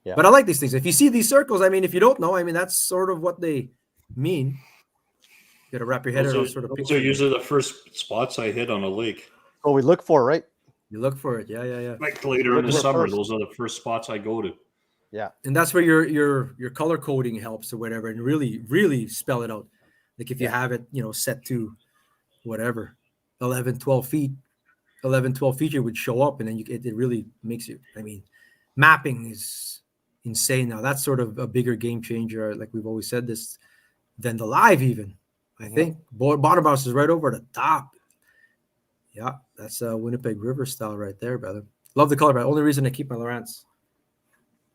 Speaker 3: Yeah. But I like these things. If you see these circles, I mean, if you don't know, I mean, that's sort of what they mean. You got to wrap your head around sort of.
Speaker 1: Those are usually the first spots I hit on a lake.
Speaker 2: Oh, we look for, right?
Speaker 3: You look for it, yeah.
Speaker 1: Like later in the summer, those are the first spots I go to.
Speaker 2: Yeah,
Speaker 3: and that's where your color coding helps or whatever, and really spell it out. Like if you have it, set to whatever 11, 12 feet, it would show up, and then it really makes you. I mean, mapping is insane now. That's sort of a bigger game changer, like we've always said this, than the live even. I think bottom bounce is right over the top. Yeah, that's a Winnipeg River style right there, brother. Love the color, but only reason I keep my Lowrance.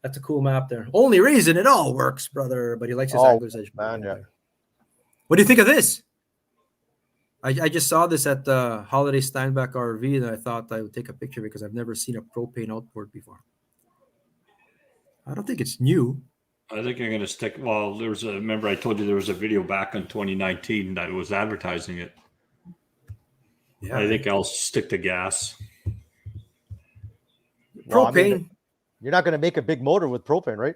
Speaker 3: That's a cool map there. Only reason it all works, brother. But he likes his angler's edge.
Speaker 2: Man, yeah.
Speaker 3: What do you think of this? I just saw this at the Holiday Steinbach RV, and I thought I would take a picture because I've never seen a propane outboard before. I don't think it's new.
Speaker 1: I think I'm going to stick. Well, remember I told you there was a video back in 2019 that was advertising it. Yeah, I think I'll stick to gas.
Speaker 3: Propane. I mean,
Speaker 2: you're not going to make a big motor with propane, right?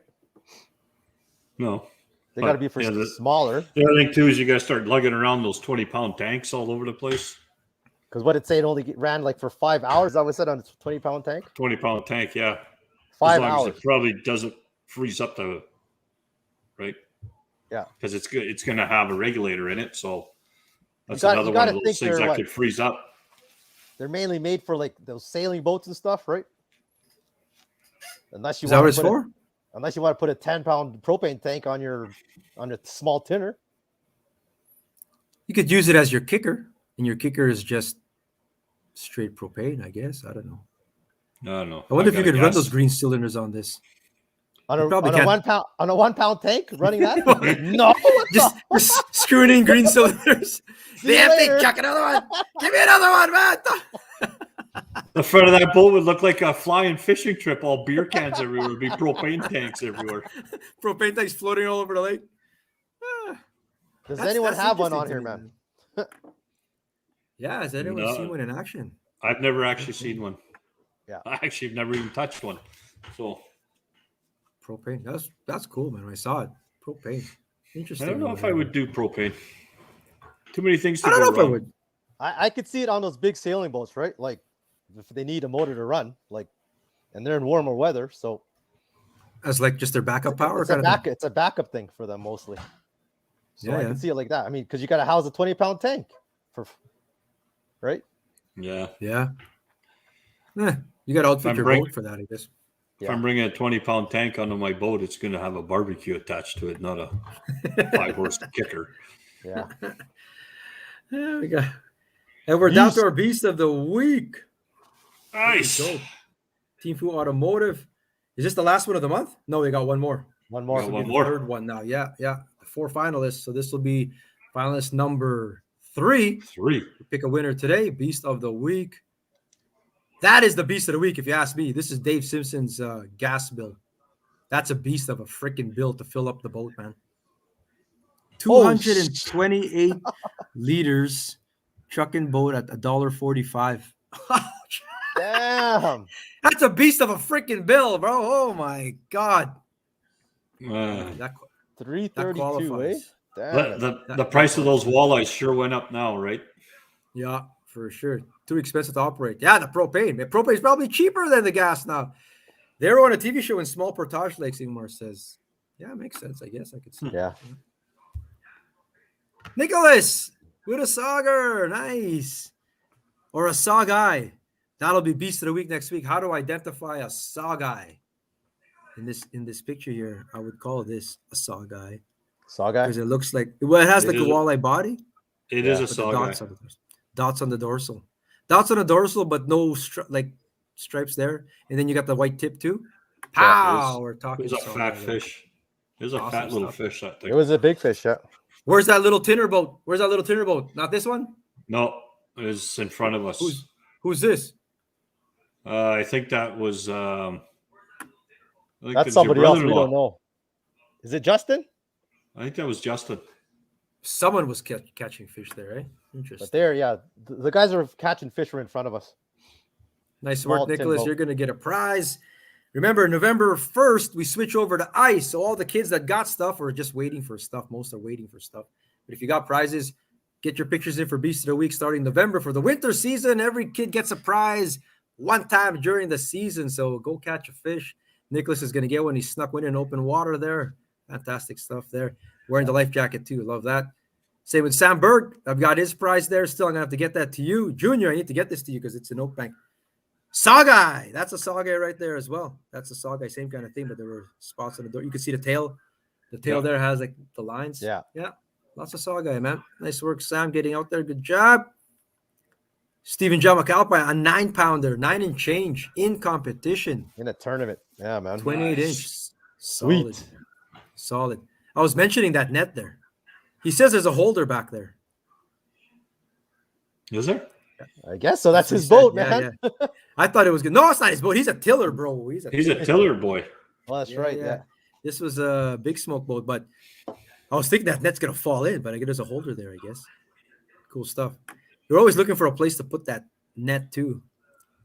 Speaker 1: No.
Speaker 2: They got to be for smaller.
Speaker 1: The other thing, too, is you got to start lugging around those 20-pound tanks all over the place.
Speaker 2: Because what it say, it only ran like for 5 hours. That was said on a 20-pound tank?
Speaker 1: 20-pound tank, yeah.
Speaker 2: 5 hours.
Speaker 1: It probably doesn't freeze up right?
Speaker 2: Yeah.
Speaker 1: Because it's going to have a regulator in it, so that's another one of those things that could freeze up.
Speaker 2: They're mainly made for like those sailing boats and stuff, right? Unless you want to put a 10-pound propane tank on your small tinner.
Speaker 3: You could use it as your kicker, and your kicker is just straight propane, I guess. I don't know.
Speaker 1: No.
Speaker 3: I wonder if you could run those green cylinders on this.
Speaker 2: On a 1 pound tank running that? No.
Speaker 3: Just screwing in green cylinders. The empty, chuck another one. Give me another one, man.
Speaker 1: The front of that boat would look like a flying fishing trip. All beer cans everywhere. Would be propane tanks everywhere.
Speaker 3: Propane tanks floating all over the lake.
Speaker 2: Does anyone have one on here, man?
Speaker 3: Yeah, has anyone seen one in action?
Speaker 1: I've never actually seen one.
Speaker 2: Yeah,
Speaker 1: I actually have never even touched one. So
Speaker 3: propane. That's cool, man. I saw it. Propane. Interesting.
Speaker 1: I don't know if I would do propane. Too many things to
Speaker 3: I
Speaker 1: go
Speaker 3: don't know
Speaker 1: wrong.
Speaker 3: if I would.
Speaker 2: I could see it on those big sailing boats, right? Like if they need a motor to run, like, and they're in warmer weather, so
Speaker 3: as like just their backup power.
Speaker 2: It's a backup thing for them mostly. So I can see it like that. I mean, because you got to house a 20-pound tank, right?
Speaker 1: Yeah.
Speaker 3: Yeah. You got to outfit
Speaker 1: I'm
Speaker 3: your
Speaker 1: bring-
Speaker 3: boat for that, I guess.
Speaker 1: If I'm bringing a 20-pound tank onto my boat, it's going to have a barbecue attached to it, not a 5-horse kicker.
Speaker 2: Yeah.
Speaker 3: Yeah, and we're down to our beast of the week.
Speaker 1: Nice.
Speaker 3: Go. Team Fu Automotive. Is this the last one of the month? No, we got one more.
Speaker 2: One more.
Speaker 1: Yeah,
Speaker 3: This will
Speaker 1: one
Speaker 3: be the
Speaker 1: more.
Speaker 3: third one now. Yeah. The 4 finalists. So this will be finalist number 3.
Speaker 1: 3.
Speaker 3: Pick a winner today. Beast of the week. That is the beast of the week, if you ask me. This is Dave Simpson's gas bill. That's a beast of a freaking bill to fill up the boat, man. 228 liters trucking boat at $1.45.
Speaker 2: Damn.
Speaker 3: That's a beast of a freaking bill, bro. Oh my God. That
Speaker 2: 332, eh?
Speaker 3: qualifies.
Speaker 2: Damn.
Speaker 1: The price of those walleyes sure went up now, right?
Speaker 3: Yeah, for sure. Too expensive to operate. Yeah, the propane. The propane is probably cheaper than the gas now. They were on a TV show in small portage lakes, Ingmar says. Yeah, makes sense. I guess I could see.
Speaker 2: Yeah.
Speaker 3: Nicholas with a sauger. Nice. Or a saw guy. That'll be beast of the week next week. How to identify a saw guy? In this picture here, I would call this a saw guy.
Speaker 2: Saw guy?
Speaker 3: Because it looks like, well, it has like a
Speaker 1: is
Speaker 3: walleye body.
Speaker 1: It is a
Speaker 3: with the
Speaker 1: saw guy.
Speaker 3: dots on the dorsal. Dots on the dorsal, but no stripes there. And then you got the white tip too. Pow! We're talking.
Speaker 1: It was a fat fish. It was a fat little fish, that thing.
Speaker 2: It was a big fish, yeah.
Speaker 3: Where's that little tinner boat? Not this one?
Speaker 1: No, it was in front of us.
Speaker 3: Who's this?
Speaker 1: I think that was.
Speaker 2: That's somebody else. We don't know. Is it Justin?
Speaker 1: I think that was Justin.
Speaker 3: Someone was catching fish there, eh? Interesting.
Speaker 2: But there, yeah. The guys who are catching fish were in front of us.
Speaker 3: Nice
Speaker 2: Small
Speaker 3: work,
Speaker 2: tin
Speaker 3: Nicholas.
Speaker 2: boat.
Speaker 3: You're going to get a prize. Remember, November 1st, we switch over to ice. So all the kids that got stuff are just waiting for stuff. Most are waiting for stuff. But if you got prizes, get your pictures in for Beast of the Week starting November. For the winter season, every kid gets a prize one time during the season. So go catch a fish. Nicholas is going to get one. He snuck one in open water there. Fantastic stuff there. Wearing the life jacket too. Love that. Same with Sam Berg. I've got his prize there. Still, I'm going to have to get that to you. Junior, I need to get this to you because it's an oak bank. Saw guy. That's a saw guy right there as well. That's a saw guy. Same kind of thing, but there were spots on the door. You can see the tail. The tail there has like the lines.
Speaker 2: Yeah.
Speaker 3: Lots of saw guy, man. Nice work, Sam, getting out there. Good job. Stephen John McAlpine, a 9-pounder, 9 and change in competition.
Speaker 2: In a tournament. Yeah, man.
Speaker 3: 28
Speaker 1: Nice.
Speaker 3: inch. Solid.
Speaker 2: Sweet.
Speaker 3: Solid. I was mentioning that net there. He says there's a holder back there.
Speaker 1: Is there?
Speaker 2: I guess so. That's
Speaker 3: what
Speaker 2: his
Speaker 3: he said.
Speaker 2: boat,
Speaker 3: Yeah,
Speaker 2: man.
Speaker 3: yeah. I thought it was good. No, it's not his boat. He's a tiller, bro. He's
Speaker 1: a tiller boy.
Speaker 2: Well, that's right. Yeah.
Speaker 3: This was a big smoke boat, but I was thinking that net's gonna fall in, but I guess there's a holder there, I guess. Cool stuff. You're always looking for a place to put that net too,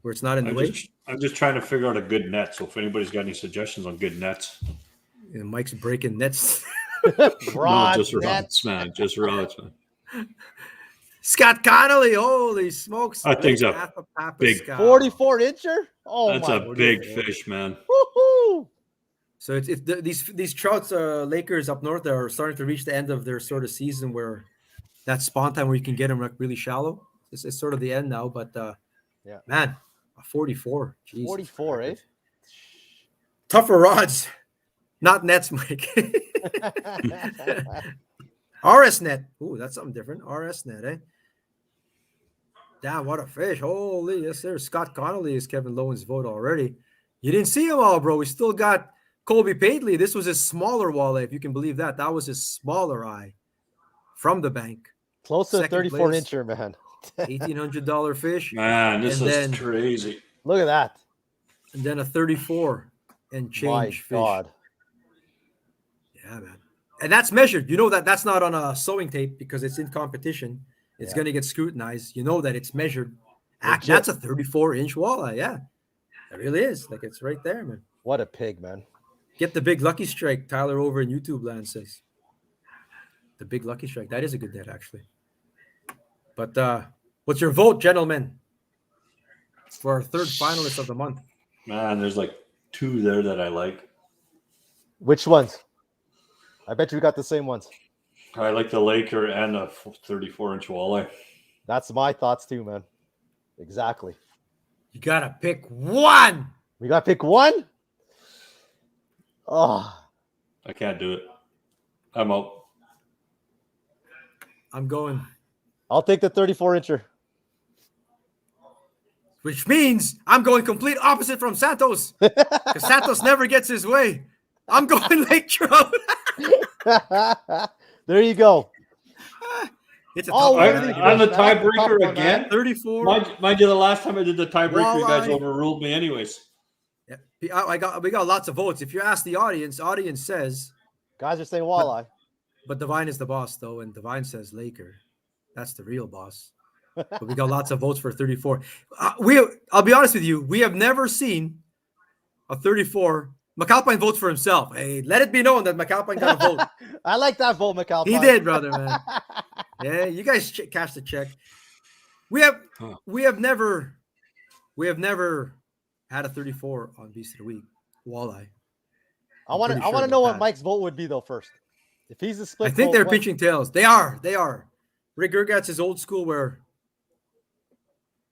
Speaker 3: where it's not in the way.
Speaker 1: I'm just trying to figure out a good net. So if anybody's got any suggestions on good nets,
Speaker 3: And Mike's breaking nets.
Speaker 2: Rod,
Speaker 1: no, just
Speaker 2: net.
Speaker 1: rods, man. Just rods, man.
Speaker 3: Scott Connolly, holy smokes!
Speaker 1: That thing's a
Speaker 3: Papa
Speaker 1: big-
Speaker 3: Scott.
Speaker 2: 44 incher? Oh,
Speaker 1: That's
Speaker 2: my.
Speaker 1: a big fish, man.
Speaker 2: Woohoo!
Speaker 3: So these trouts, Lakers up north are starting to reach the end of their sort of season where that spawn time where you can get them like really shallow. It's sort of the end now, but
Speaker 2: Yeah.
Speaker 3: man, a 44, Jesus.
Speaker 2: 44, eh?
Speaker 3: Tougher rods, not nets, Mike. RS net. Ooh, that's something different. RS net, eh? Damn, what a fish. Holy, yes, sir. Scott Connolly is Kevin Lowen's vote already. You didn't see him all, bro. We still got Colby Paisley. This was his smaller walleye, if you can believe that. That was his smaller eye from the bank.
Speaker 2: Close to a
Speaker 3: Second
Speaker 2: 34
Speaker 3: place.
Speaker 2: incher, man.
Speaker 3: $1,800 fish.
Speaker 1: Man, this
Speaker 3: And
Speaker 1: is
Speaker 3: then-
Speaker 1: crazy.
Speaker 2: Look at that.
Speaker 3: And then a 34 and change
Speaker 2: My
Speaker 3: fish.
Speaker 2: God.
Speaker 3: Yeah, man. And that's measured. You know that's not on a sewing tape because it's in competition. It's going to get scrutinized. You know that it's measured.
Speaker 2: Legit.
Speaker 3: That's a 34-inch walleye. Yeah, it really is. Like it's right there, man.
Speaker 2: What a pig, man.
Speaker 3: Get the big lucky strike. Tyler over in YouTube land says the big lucky strike. That is a good net, actually. But what's your vote, gentlemen, for our third finalist of the month?
Speaker 1: Man, there's like 2 there that I like.
Speaker 2: Which ones? I bet you got the same ones.
Speaker 1: I like the Laker and a 34-inch walleye.
Speaker 2: That's my thoughts too, man. Exactly.
Speaker 3: You gotta pick one.
Speaker 2: We got to pick one. Oh,
Speaker 1: I can't do it. I'm out.
Speaker 3: I'm going,
Speaker 2: I'll take the 34-incher.
Speaker 3: which means I'm going complete opposite from Santos because Santos never gets his way. I'm going lake trout.
Speaker 2: There you go.
Speaker 3: It's a
Speaker 2: Oh,
Speaker 3: tough
Speaker 2: really?
Speaker 3: one.
Speaker 1: I'm the
Speaker 2: That's a tough
Speaker 1: tiebreaker
Speaker 2: one,
Speaker 1: again.
Speaker 2: man.
Speaker 3: 34.
Speaker 1: Mind you, the last time I did the tiebreaker, you guys
Speaker 3: Walleye.
Speaker 1: overruled me anyways.
Speaker 3: Yeah, we got lots of votes. If you ask the audience says,
Speaker 2: Guys are saying walleye.
Speaker 3: but Divine is the boss though, and Divine says Laker. That's the real boss. But we got lots of votes for 34. I'll be honest with you, we have never seen a 34. McAlpine votes for himself. Hey, let it be known that McAlpine got a vote.
Speaker 2: I like that vote, McAlpine.
Speaker 3: He did, brother, man. Yeah, you guys cash the check. We have never had a 34 on Beast of the Week. Walleye.
Speaker 2: I want
Speaker 3: pretty
Speaker 2: to
Speaker 3: sure
Speaker 2: know
Speaker 3: about
Speaker 2: what
Speaker 3: that.
Speaker 2: Mike's vote would be though first. If he's a split
Speaker 3: I think
Speaker 2: vote,
Speaker 3: they're
Speaker 2: what-
Speaker 3: pinching tails. They are. Rick Gergatz is old school where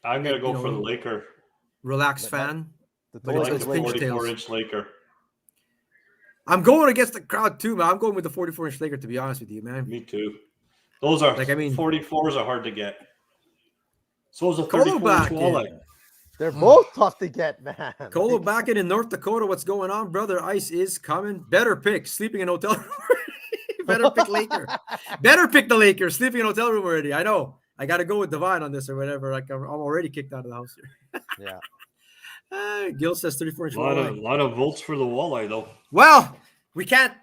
Speaker 1: I'm gonna go
Speaker 3: You know,
Speaker 1: for the Laker.
Speaker 3: relaxed fan.
Speaker 2: the
Speaker 3: But
Speaker 1: I
Speaker 3: it's
Speaker 1: like
Speaker 2: Lakers
Speaker 1: the
Speaker 3: pinch
Speaker 2: win.
Speaker 3: tails.
Speaker 1: 44-inch Laker.
Speaker 3: I'm going against the crowd too, man. I'm going with the 44-inch Laker, to be honest with you, man.
Speaker 1: Me too. Those are
Speaker 3: Like, I mean-
Speaker 1: 44s are hard to get. So is a
Speaker 3: Colo
Speaker 1: 34-inch
Speaker 3: back
Speaker 1: walleye.
Speaker 3: in.
Speaker 2: They're both tough to get, man.
Speaker 3: Colo back in North Dakota. What's going on, brother? Ice is coming. Better pick. Sleeping in hotel room. Better pick Laker. Better pick the Lakers. Sleeping in hotel room already. I know. I got to go with Divine on this or whatever. Like I'm already kicked out of the house here.
Speaker 2: Yeah.
Speaker 3: Gil says 34-inch
Speaker 1: A lot
Speaker 3: walleye.
Speaker 1: of votes for the walleye though.
Speaker 3: Well, we can't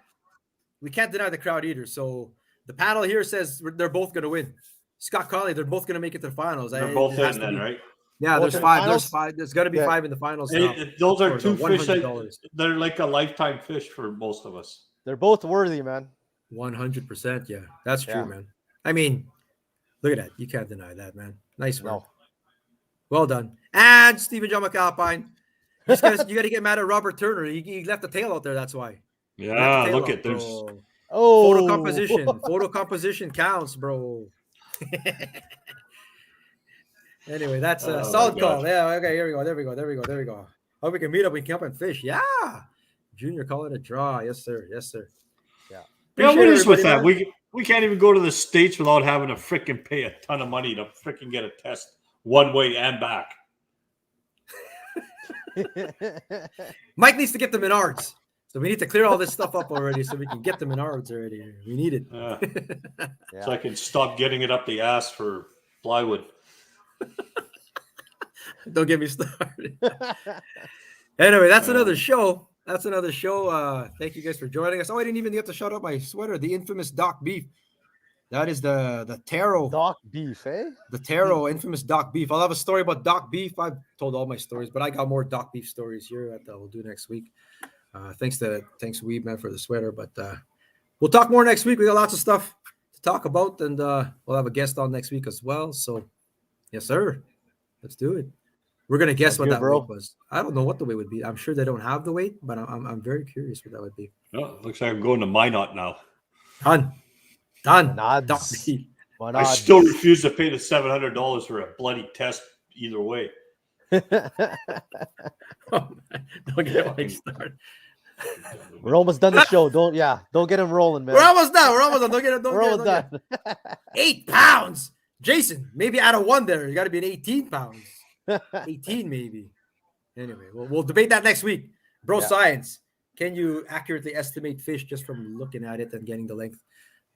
Speaker 3: deny the crowd either. So the panel here says they're both going to win. Scott Conley, they're both going to make it to the finals.
Speaker 1: They're both
Speaker 3: It has
Speaker 1: in
Speaker 3: to
Speaker 1: then,
Speaker 3: be.
Speaker 1: right?
Speaker 3: Yeah,
Speaker 2: Both
Speaker 3: there's
Speaker 2: in the
Speaker 3: five.
Speaker 2: finals?
Speaker 3: There's five. There's got to be
Speaker 2: Yeah.
Speaker 3: 5 in the finals
Speaker 1: Hey,
Speaker 3: now.
Speaker 1: those are
Speaker 3: for
Speaker 1: two
Speaker 3: the
Speaker 1: fish that
Speaker 3: $100.
Speaker 1: they're like a lifetime fish for most of us.
Speaker 2: They're both worthy, man.
Speaker 3: 100%. Yeah, that's true,
Speaker 2: Yeah.
Speaker 3: man. I mean, look at that. You can't deny that, man. Nice work.
Speaker 2: No.
Speaker 3: Well done. And Stephen John McAlpine. You got to get mad at Robert Turner. He left the tail out there. That's why. He left the
Speaker 1: Yeah,
Speaker 3: tail
Speaker 1: look
Speaker 3: out,
Speaker 1: at this.
Speaker 3: bro.
Speaker 2: Oh,
Speaker 3: Photo composition. Photo composition counts, bro. Anyway, that's a
Speaker 1: Oh,
Speaker 3: solid
Speaker 1: my
Speaker 3: call.
Speaker 1: God.
Speaker 3: Yeah, okay, here we go. There we go. Hope we can meet up. We can come up and fish. Yeah. Junior, call it a draw. Yes, sir.
Speaker 1: Yeah,
Speaker 3: Appreciate
Speaker 1: what is with
Speaker 3: everybody,
Speaker 1: that?
Speaker 3: man.
Speaker 1: We can't even go to the States without having to freaking pay a ton of money to freaking get a test one way and back.
Speaker 3: Mike needs to get the Menards. So we need to clear all this stuff up already so we can get the Menards already. We need it.
Speaker 1: So I can stop getting it up the ass for plywood.
Speaker 3: Don't get me started. Anyway, that's another show. Thank you guys for joining us. Oh, I didn't even get to shout out my sweater, the infamous Doc Beef. That is the Taro.
Speaker 2: Doc beef, eh?
Speaker 3: The Taro, infamous Doc Beef. I'll have a story about Doc Beef. I've told all my stories, but I got more Doc Beef stories here that we'll do next week. Thanks Weeb, man, for the sweater. But we'll talk more next week. We got lots of stuff to talk about, and we'll have a guest on next week as well. So, yes, sir. Let's do it. We're gonna guess what
Speaker 2: good,
Speaker 3: that
Speaker 2: bro.
Speaker 3: weight was. I don't know what the weight would be. I'm sure they don't have the weight, but I'm very curious what that would be.
Speaker 1: Oh, looks like I'm going to Minot now.
Speaker 3: Done.
Speaker 2: Nods.
Speaker 3: Doc Beef.
Speaker 2: Why
Speaker 1: I
Speaker 2: not?
Speaker 1: still refuse to pay the $700 for a bloody test either way.
Speaker 3: Oh, man. Don't get me started.
Speaker 2: We're almost done the show. Don't get him rolling, man.
Speaker 3: We're almost done. Don't get it.
Speaker 2: We're almost done.
Speaker 3: 8 pounds. Jason, maybe out of one there. You got to be an 18 pounds. 18 maybe. Anyway, we'll debate that next week. Bro,
Speaker 2: Yeah.
Speaker 3: science. Can you accurately estimate fish just from looking at it and getting the length?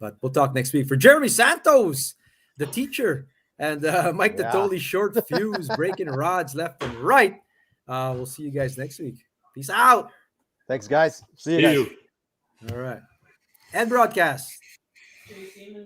Speaker 3: But we'll talk next week. For Jeremy Santos, the teacher, and Mike the
Speaker 2: Yeah.
Speaker 3: totally short fuse, breaking rods left and right. We'll see you guys next week. Peace out.
Speaker 2: Thanks, guys. See you
Speaker 1: See
Speaker 2: guys.
Speaker 1: you.
Speaker 3: All right. And broadcast.
Speaker 5: Do you see him in